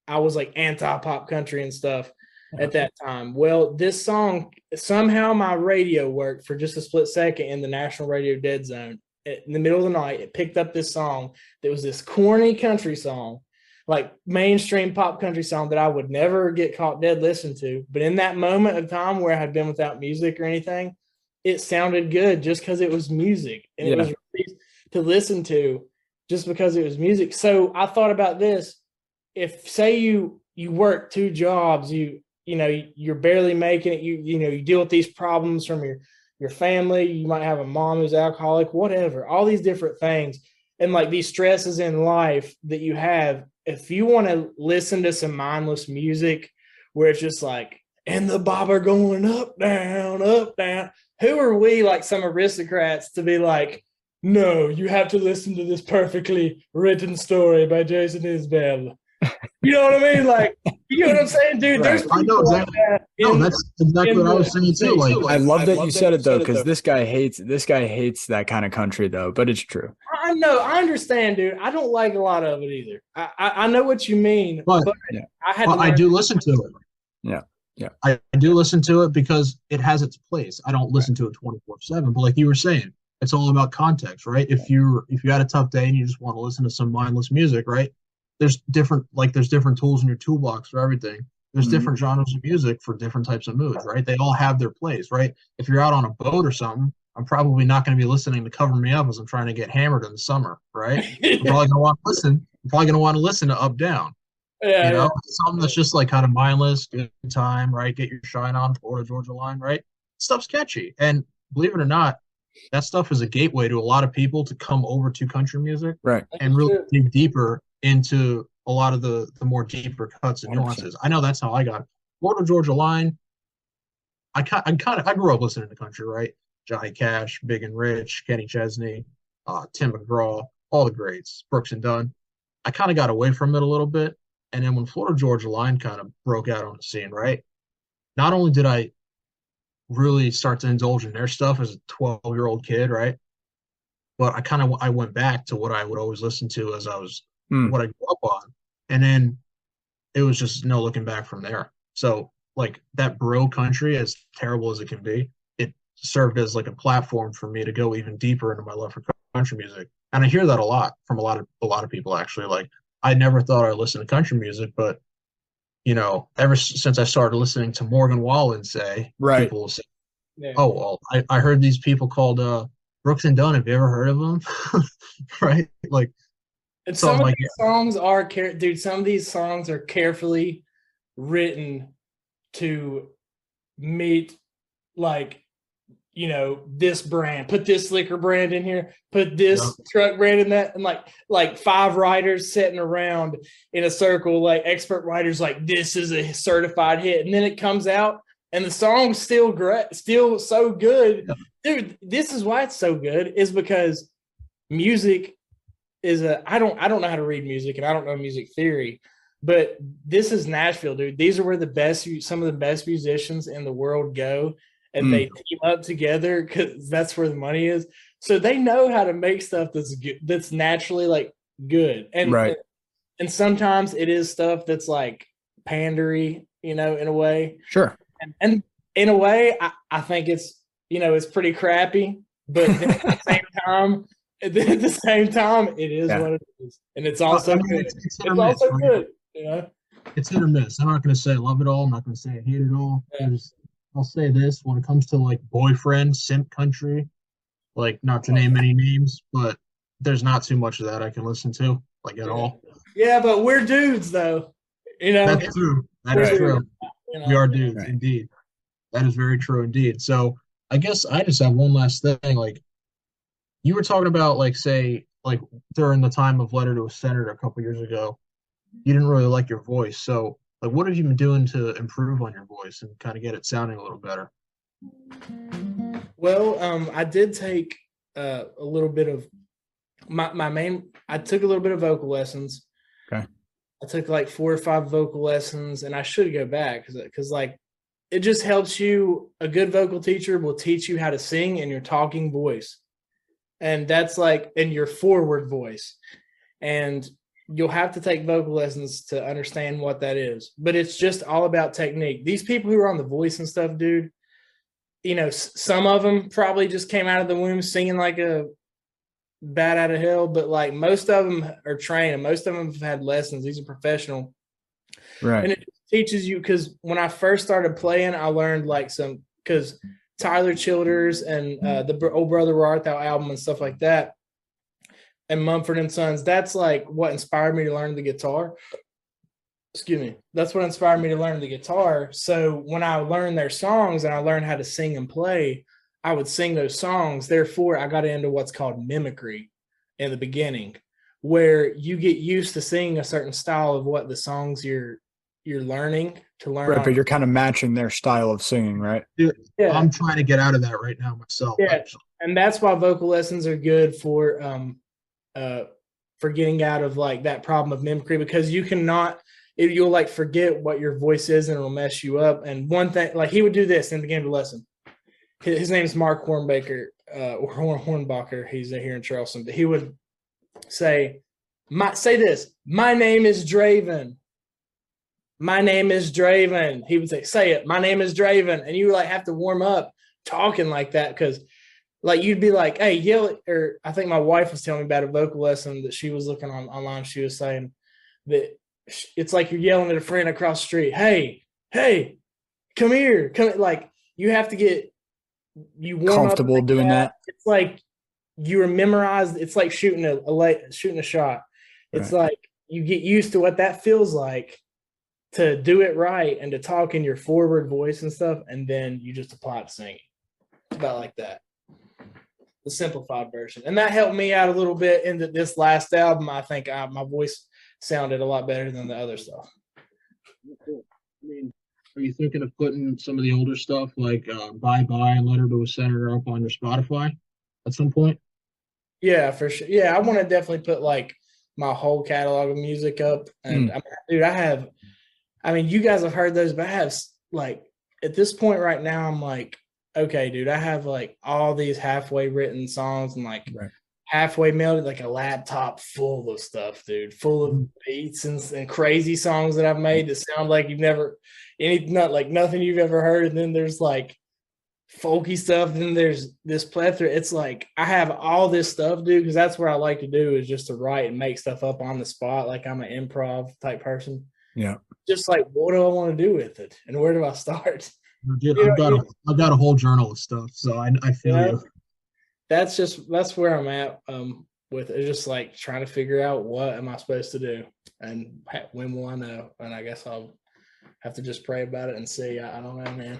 I was like anti-pop country and stuff at that time. Well, this song, somehow my radio worked for just a split second in the national radio dead zone. In the middle of the night, it picked up this song that was this corny country song, like mainstream pop country song that I would never get caught dead listening to. But in that moment of time where I had been without music or anything, it sounded good just because it was music. And it was released to listen to just because it was music. So I thought about this. If say you work two jobs, you're barely making it, you deal with these problems from your family, you might have a mom who's alcoholic, whatever, all these different things. And like these stresses in life that you have, if you want to listen to some mindless music where it's just like, and the bobber going up, down, who are we, like some aristocrats, to be like, no, you have to listen to this perfectly written story by Jason Isbell. You know what I mean? Like, you know what I'm saying, dude? Right. I know exactly. That's exactly what I was saying too. Like, I love that you said it though, because this guy hates that kind of country though. But it's true. I know, I understand, dude. I don't like a lot of it either. I know what you mean, but I do listen to it. Yeah. I do listen to it because it has its place. I don't listen to it 24/7, but like you were saying, it's all about context, right? If you had a tough day and you just want to listen to some mindless music, right? There's different tools in your toolbox for everything. There's different genres of music for different types of moods, right? They all have their place, right? If you're out on a boat or something, I'm probably not going to be listening to Cover Me Up as I'm trying to get hammered in the summer, right? I'm probably going to want to listen to Up Down. Yeah, Something that's just like kind of mindless, good time, right? Get your shine on, Florida Georgia Line, right? Stuff's catchy. And believe it or not, that stuff is a gateway to a lot of people to come over to country music, Right. and really dig deeper into a lot of the more deeper cuts and 100%. nuances. I know that's how I got it. Florida Georgia Line. I grew up listening to country, right? Johnny Cash, Big and Rich, Kenny Chesney, Tim McGraw, all the greats, Brooks and Dunn. I kind of got away from it a little bit, and then when Florida Georgia Line kind of broke out on the scene, right? Not only did I really start to indulge in their stuff as a 12-year-old kid, right? But I went back to what I would always listen to as I was what I grew up on, and then it was just no looking back from there. So like that bro country, as terrible as it can be, it served as like a platform for me to go even deeper into my love for country music. And I hear that a lot from a lot of people actually. Like I never thought I'd listen to country music, but ever since I started listening to Morgan Wallen, say, Right. people will say, "Oh, well, I heard these people called Brooks and Dunn. Have you ever heard of them?" Right? Like, and some of these songs are, dude. Some of these songs are carefully written to meet, like, this brand. Put this liquor brand in here. Put this truck brand in that, and like 5 writers sitting around in a circle, like expert writers, like this is a certified hit, and then it comes out, and the song's still great, still so good, dude. This is why it's so good, is because music is I don't know how to read music, and I don't know music theory, but this is Nashville, dude. These are where some of the best musicians in the world go. And they team up together because that's where the money is. So they know how to make stuff that's good, that's naturally like good. And right. And sometimes it is stuff that's like pandery, in a way. Sure. And in a way, I think it's it's pretty crappy. But at the same time, it is what it is, and it's also good. It's also good. It's hit or miss. I'm not going to say I love it all. I'm not going to say I hate it all. I'll say this: when it comes to like boyfriend simp country, like not to name any names, but there's not too much of that I can listen to, like at all. Yeah, but we're dudes, though. That's true. That is true. We are dudes, indeed. That is very true, indeed. So I guess I just have one last thing. Like you were talking about, like say, like during the time of Letter to a Senator a couple years ago, you didn't really like your voice. So like, what have you been doing to improve on your voice and kind of get it sounding a little better? Well, I did take a little bit of I took a little bit of vocal lessons. Okay. I took like 4 or 5 vocal lessons, and I should go back because like it just helps you. A good vocal teacher will teach you how to sing in your talking voice, and that's like in your forward voice, and you'll have to take vocal lessons to understand what that is. But it's just all about technique. These people who are on The Voice and stuff, dude, some of them probably just came out of the womb singing like a bat out of hell, but like most of them are trained, and most of them have had lessons. These are professional. Right. And it teaches you, because when I first started playing, I learned like because Tyler Childers and the Old Brother Where Art Thou album and stuff like that, and Mumford & Sons, that's like what inspired me to learn the guitar. Excuse me. That's what inspired me to learn the guitar. So when I learned their songs and I learned how to sing and play, I would sing those songs. Therefore, I got into what's called mimicry in the beginning, where you get used to singing a certain style of what the songs you're learning to learn. Right, but you're kind of matching their style of singing, right? Dude, yeah. I'm trying to get out of that right now myself. Yeah, actually. And that's why vocal lessons are good for getting out of like that problem of mimicry, because you'll like forget what your voice is and it'll mess you up. And one thing, like he would do this in the beginning of the lesson. His name is Mark Hornbaker, or Hornbacher. He's here in Charleston. But he would say this: "My name is Draven. My name is Draven." He would say it. "My name is Draven," and you like have to warm up talking like that, because like you'd be like, hey, yell it. Or I think my wife was telling me about a vocal lesson that she was looking online. She was saying that it's like you're yelling at a friend across the street. Hey, come here. Like you have to get you warm Comfortable up doing that. It's like you are memorized. It's like shooting a shot. It's Right. like you get used to what that feels like to do it right and to talk in your forward voice and stuff, and then you just apply it to singing. It's about like that. The simplified version. And that helped me out a little bit into this last album. I think my voice sounded a lot better than the other stuff. I mean, are you thinking of putting some of the older stuff like Bye Bye and Letter to a Senator up on your Spotify at some point? Yeah, for sure. Yeah, I want to definitely put like my whole catalog of music up. And dude, I mean, you guys have heard those, but I have like at this point right now, I'm like, okay, dude, I have like all these halfway written songs and like halfway melody, like a laptop full of stuff, dude, full of beats and crazy songs that I've made that sound like you've never nothing you've ever heard. And then there's like folky stuff. And then there's this plethora. It's like I have all this stuff, dude, because that's what I like to do is just to write and make stuff up on the spot. Like I'm an improv type person. Yeah. Just like, what do I want to do with it? And where do I start? I've got a whole journal of stuff, so I feel you. That's where I'm at with it. Just like trying to figure out what am I supposed to do and when will I know? And I guess I'll have to just pray about it and see. I don't know, man.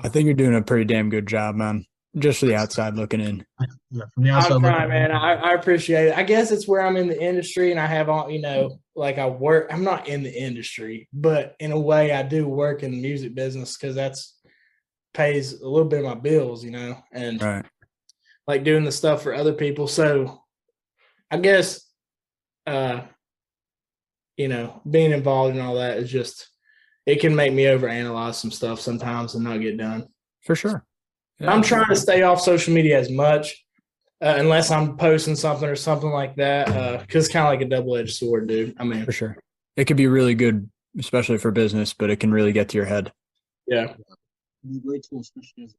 I think you're doing a pretty damn good job, man. Just for the outside looking in. Yeah, from the outside I'm looking trying, man. I appreciate it. I guess it's where I'm in the industry and I have all, like I work. I'm not in the industry, but in a way I do work in the music business because that's pays a little bit of my bills, and like doing the stuff for other people. So I guess, being involved in all that is just, it can make me overanalyze some stuff sometimes and not get done. For sure. Yeah. I'm trying to stay off social media as much, unless I'm posting something or something like that. Cause it's kind of like a double-edged sword, dude. I mean, for sure. It could be really good, especially for business, but it can really get to your head. Yeah. Great tool, especially as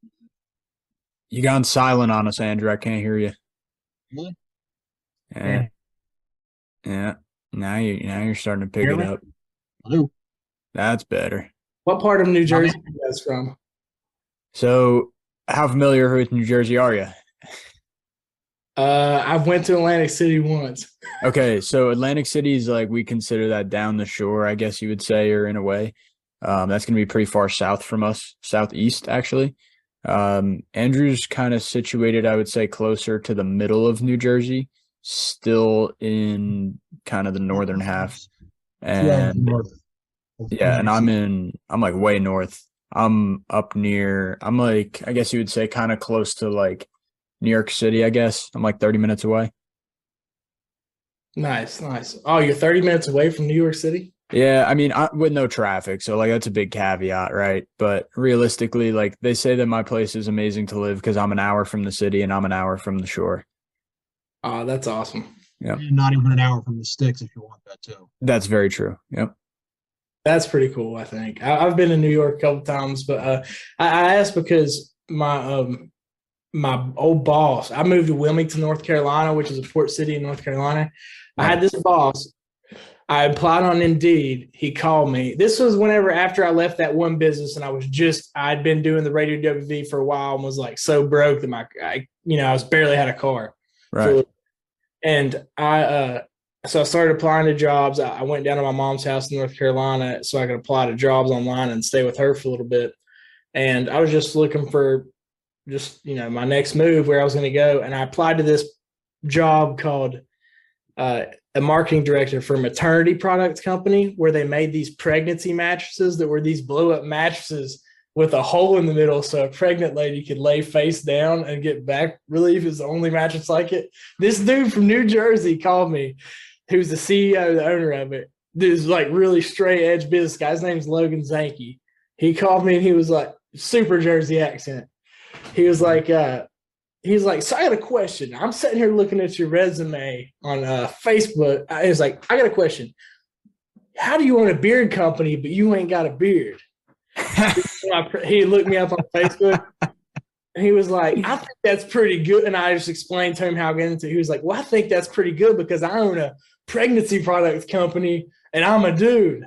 you gone silent on us, Andrew. I can't hear you. Really? Yeah. Now you're starting to pick it up. Hello. That's better. What part of New Jersey are you guys from? So, how familiar with New Jersey are you? I went to Atlantic City once. Okay, so Atlantic City is like we consider that down the shore, I guess you would say, or in a way. That's going to be pretty far south from us, southeast actually. Andrew's kind of situated, I would say, closer to the middle of New Jersey, still in kind of the northern half. And yeah, and I'm like way north. I'm up near, I'm like, I guess you would say kind of close to like New York City, I guess. I'm like 30 minutes away. Nice. Oh, you're 30 minutes away from New York City? Yeah, I mean, with no traffic, so like that's a big caveat, right? But realistically, like they say that my place is amazing to live because I'm an hour from the city and I'm an hour from the shore. Oh, that's awesome. Yeah, not even an hour from the sticks if you want that too. That's very true. Yep. That's pretty cool, I think. I've been to New York a couple times, but I asked because my old boss, I moved to Wilmington, North Carolina, which is a port city in North Carolina. I had this boss. I applied on Indeed. He called me. This was whenever after I left that one business and I'd been doing the radio WV for a while and was like so broke that I was barely had a car. Right. And so I started applying to jobs. I went down to my mom's house in North Carolina so I could apply to jobs online and stay with her for a little bit. And I was just looking for my next move where I was going to go. And I applied to this job called a marketing director for a maternity products company where they made these pregnancy mattresses that were these blow up mattresses with a hole in the middle so a pregnant lady could lay face down and get back relief. Is the only mattress like it. This dude from New Jersey called me, who's the CEO, the owner of it. This like really straight edge business guy. His name's Logan Zanke. He called me and he was like, super Jersey accent. He was like, so I got a question. I'm sitting here looking at your resume on Facebook. I was like, I got a question. How do you own a beard company, but you ain't got a beard? He looked me up on Facebook. And he was like, I think that's pretty good. And I just explained to him how I get into it. He was like, well, I think that's pretty good because I own a pregnancy products company and I'm a dude.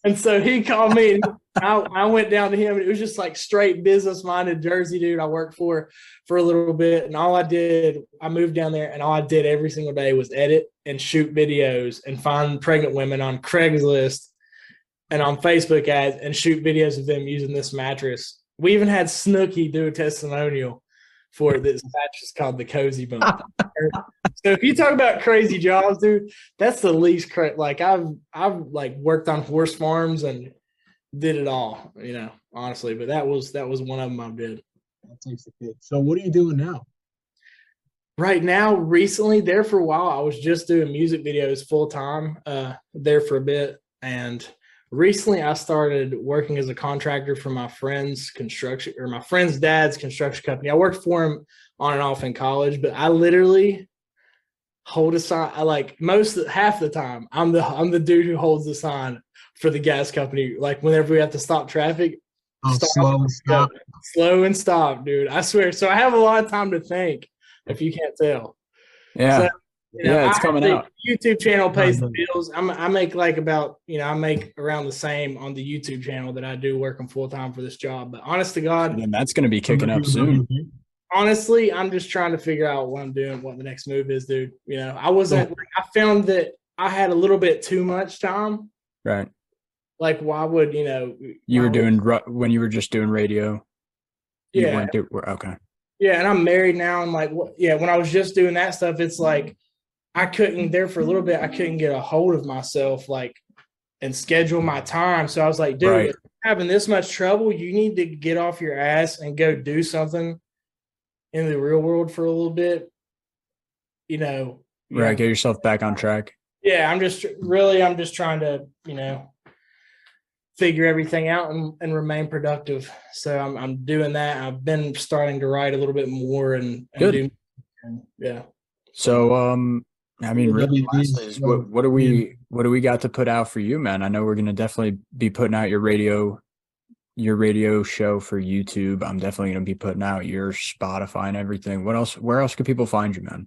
And so he called me and I went down to him and it was just like straight business minded Jersey dude I worked for a little bit. And all I did, I moved down there and all I did every single day was edit and shoot videos and find pregnant women on Craigslist and on Facebook ads and shoot videos of them using this mattress. We even had Snooki do a testimonial for this mattress called the Cozy Bump. So if you talk about crazy jobs, dude, that's the least like I've like worked on horse farms and did it all, honestly. But that was one of them I did. That takes the cake. So what are you doing now? Right now, recently, there for a while, I was just doing music videos full time, there for a bit. And recently I started working as a contractor for my friend's construction or my friend's dad's construction company. I worked for him on and off in college, but I literally hold a sign. I like half the time I'm the dude who holds the sign for the gas company. Like whenever we have to stop traffic, slow and stop, dude. I swear. So I have a lot of time to think, if you can't tell. Yeah. So, it's coming out. YouTube channel pays the bills. I make like about, I make around the same on the YouTube channel that I do working full time for this job. But honest to God, and that's going to be kicking up soon. Honestly, I'm just trying to figure out what I'm doing, what the next move is, dude. I found that I had a little bit too much time. Right. Like, why would, you were doing, when you were just doing radio? You weren't okay. Yeah, and I'm married now. And like, when I was just doing that stuff, it's like, there for a little bit, I couldn't get a hold of myself, like, and schedule my time. So I was like, dude, if you're having this much trouble, you need to get off your ass and go do something in the real world for a little bit, Right, get yourself back on track. Yeah, I'm just trying to, figure everything out and remain productive. So I'm doing that. I've been starting to write a little bit more and good. Yeah. So, really, what do we got to put out for you, man? I know we're going to definitely be putting out your radio show for YouTube. I'm definitely going to be putting out your Spotify and everything. Where else can people find you, man?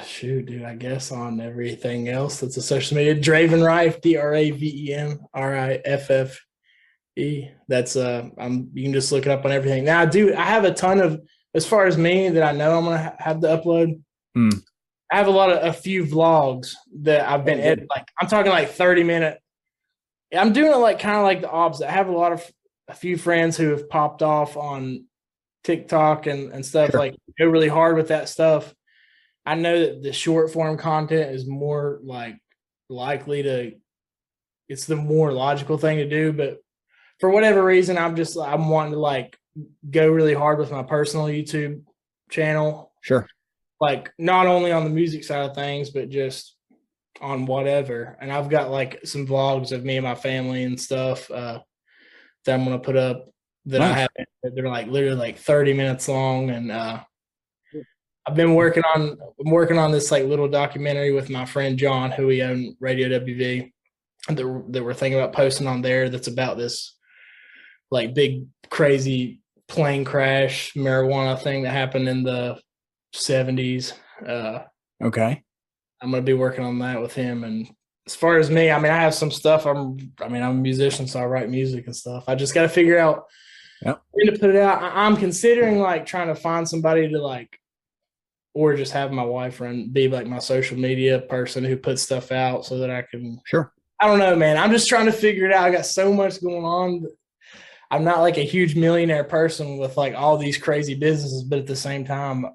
Shoot, dude, I guess on everything else that's a social media. Draven Riffe, DravenRiffe. That's you can just look it up on everything. Now, I have a ton of, as far as me that I know I'm gonna have to upload. I have a few vlogs that I've been editing. Like I'm talking like 30-minute. I'm doing it like kind of like the opposite. I have a few friends who have popped off on TikTok and stuff, like go really hard with that stuff. I know that the short form content is more like it's the more logical thing to do, but for whatever reason, I'm wanting to like go really hard with my personal YouTube channel. Sure. Like not only on the music side of things, but just on whatever. And I've got like some vlogs of me and my family and stuff that I'm going to put up that I have. They're like literally like 30 minutes long. And I've been working on this like little documentary with my friend John, who we own Radio WV, that we're thinking about posting on there. That's about this like big crazy plane crash marijuana thing that happened in the 70s. Okay. I'm going to be working on that with him. And as far as me, I have some stuff. I'm a musician, so I write music and stuff. I just got to figure out when to put it out. I'm considering like trying to find somebody to like, or just have my wife be like my social media person who puts stuff out so that I can. Sure. I don't know, man. I'm just trying to figure it out. I got so much going on. I'm not like a huge millionaire person with like all these crazy businesses, but at the same time,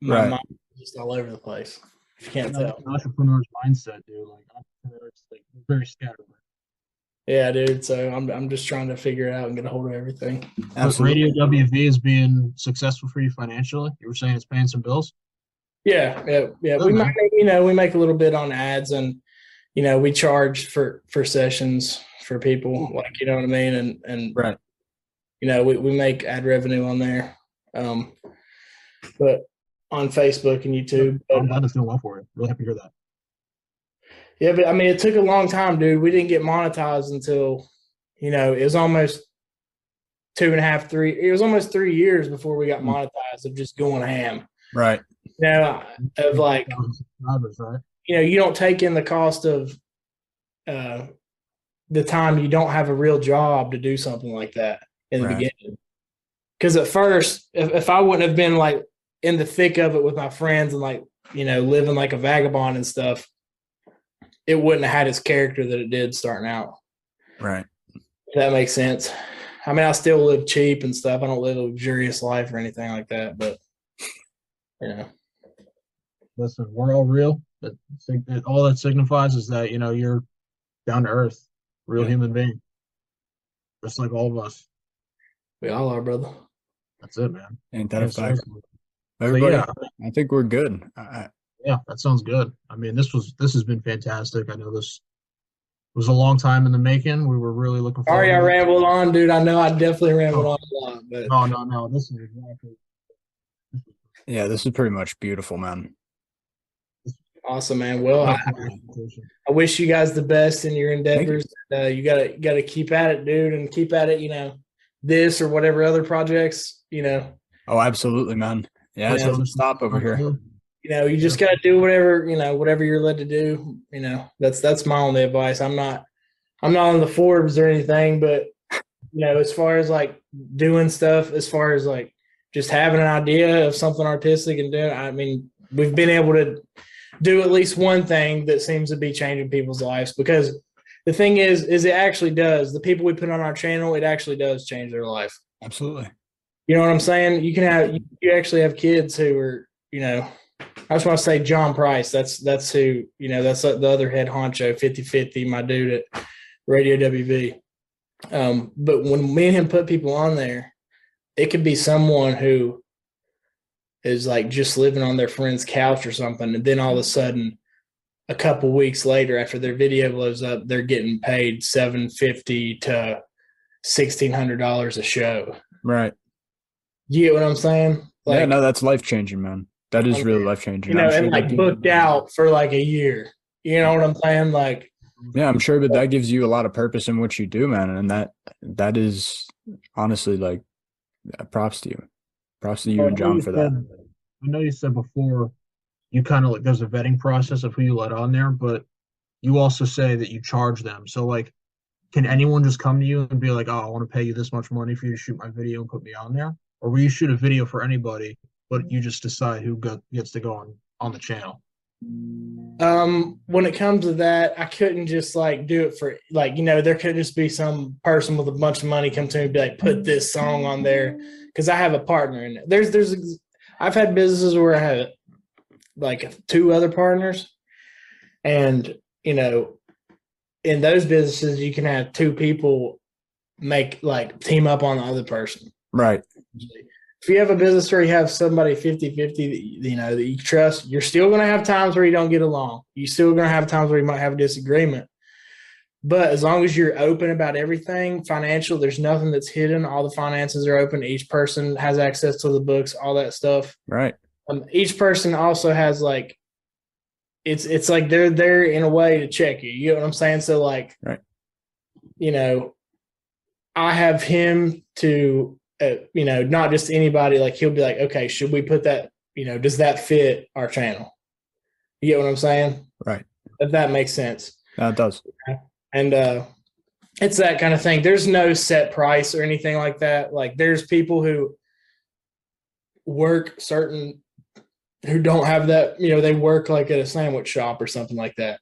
my mind is just all over the place. If you can't tell. Entrepreneur's mindset, dude. Like entrepreneurs, like very scattered. Yeah, dude. So I'm just trying to figure it out and get a hold of everything. Radio WV is being successful for you financially. You were saying it's paying some bills. Yeah. We might, we make a little bit on ads, and we charge for sessions for people, like you know what I mean, and right. We make ad revenue on there, but on Facebook and YouTube. I'm glad it's doing well for you. Really happy to hear that. Yeah, but it took a long time, dude. We didn't get monetized until, it was almost 2.5, 3. It was almost 3 years before we got monetized of just going ham. Right. Of like, subscribers, right? you don't take in the cost of the time you don't have a real job to do something like that in the beginning. Because at first, if I wouldn't have been like in the thick of it with my friends and like, living like a vagabond and stuff, it wouldn't have had its character that it did starting out. Right. If that makes sense. I mean, I still live cheap and stuff. I don't live a luxurious life or anything like that, but Listen, we're all real. But all that signifies is that you're down to earth, real human being, just like all of us. we all are, brother. That's it, man. Ain't that a fact? Seriously. Everybody, yeah. I think we're good. Yeah, that sounds good. I mean, this has been fantastic. I know this was a long time in the making. We were really looking forward. Sorry, I rambled on, dude. I know I definitely rambled on a lot, but no. This is exactly. Yeah, this is pretty much beautiful, man. Awesome, man. Well, I wish you guys the best in your endeavors. You gotta keep at it, dude, and keep at it. This or whatever other projects. Oh, absolutely, man. Yeah, it doesn't stop over here. You just gotta do whatever whatever you're led to do. That's my only advice. I'm not on the Forbes or anything, but as far as like doing stuff, as far as like just having an idea of something artistic and doing, I mean, we've been able to do at least one thing that seems to be changing people's lives, because the thing is it actually does. The people we put on our channel, it actually does change their life. Absolutely. You know what I'm saying? You actually have kids who are, I just want to say John Price. That's who, that's the other head honcho, 50/50, my dude at Radio WV. But when me and him put people on there, it could be someone who is like just living on their friend's couch or something. And then all of a sudden, a couple weeks later, after their video blows up, they're getting paid $750 to $1,600 a show. Right. You get what I'm saying? Yeah, no, that's life-changing, man. That is really life-changing. And like booked out for like a year. You know what I'm saying? Like, yeah, I'm sure, but that gives you a lot of purpose in what you do, man. And that is honestly like props to you. Props to you and John for that. I know you said before you kind of like there's a vetting process of who you let on there, but you also say that you charge them. So like, can anyone just come to you and be like, oh, I want to pay you this much money for you to shoot my video and put me on there? Or will you shoot a video for anybody, but you just decide who gets to go on the channel? When it comes to that, I couldn't just like do it for like, there could just be some person with a bunch of money come to me and be like, put this song on there. Cause I have a partner in it. I've had businesses where I have like 2 other partners, and, in those businesses, you can have 2 people team up on the other person. Right. If you have a business where you have somebody 50/50 that you trust, you're still going to have times where you don't get along. You're still going to have times where you might have a disagreement. But as long as you're open about everything financial, there's nothing that's hidden. All the finances are open. Each person has access to the books, all that stuff. Right. Each person also has like, it's like they're there in a way to check you. You know what I'm saying? So like, right. I have him to, not just anybody, like he'll be like, okay, should we put that, does that fit our channel? You get what I'm saying? Right. If that makes sense. It does. And it's that kind of thing. There's no set price or anything like that. Like there's people who work who don't have that, they work like at a sandwich shop or something like that,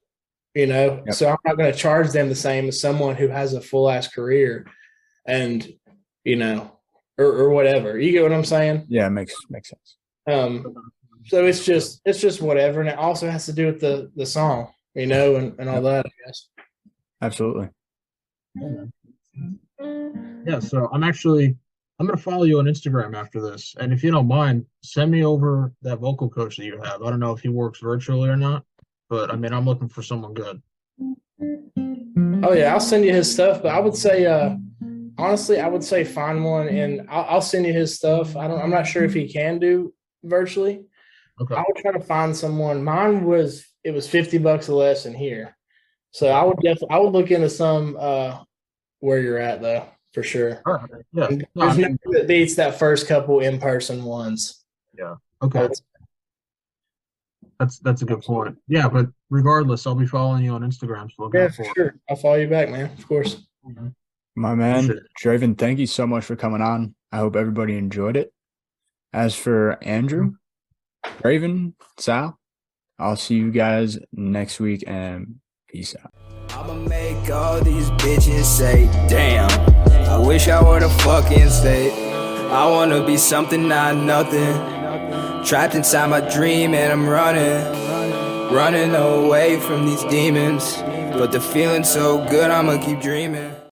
Yep. So I'm not going to charge them the same as someone who has a full ass career and, or whatever. You get what I'm saying? Yeah, it makes sense. So it's just whatever. And it also has to do with the song, and all that, I guess. Absolutely. Yeah, so I'm going to follow you on Instagram after this. And if you don't mind, send me over that vocal coach that you have. I don't know if he works virtually or not, but I mean, I'm looking for someone good. Oh yeah, I'll send you his stuff, but I would say, honestly, I would say find one and I'll send you his stuff. I'm not sure if he can do virtually. Okay. I would try to find someone. Mine was $50 a lesson here. So I would look into some, where you're at though. for sure. All right. Yeah. And No, I there's mean, nothing that beats that first couple in-person ones. okay. That's a good point. Yeah, but regardless, I'll be following you on Instagram. So look Yeah, out for for sure. I'll follow you back, man. Of course. it. My man, Appreciate Draven, thank you so much for coming on. I hope everybody enjoyed it. As for Andrew, Draven, Sal, I'll see you guys next week and peace out. I'ma make all these bitches say, damn, I wish I were the fucking state. I wanna be something, not nothing. Trapped inside my dream and I'm running away from these demons. But the feeling's so good, I'ma keep dreaming.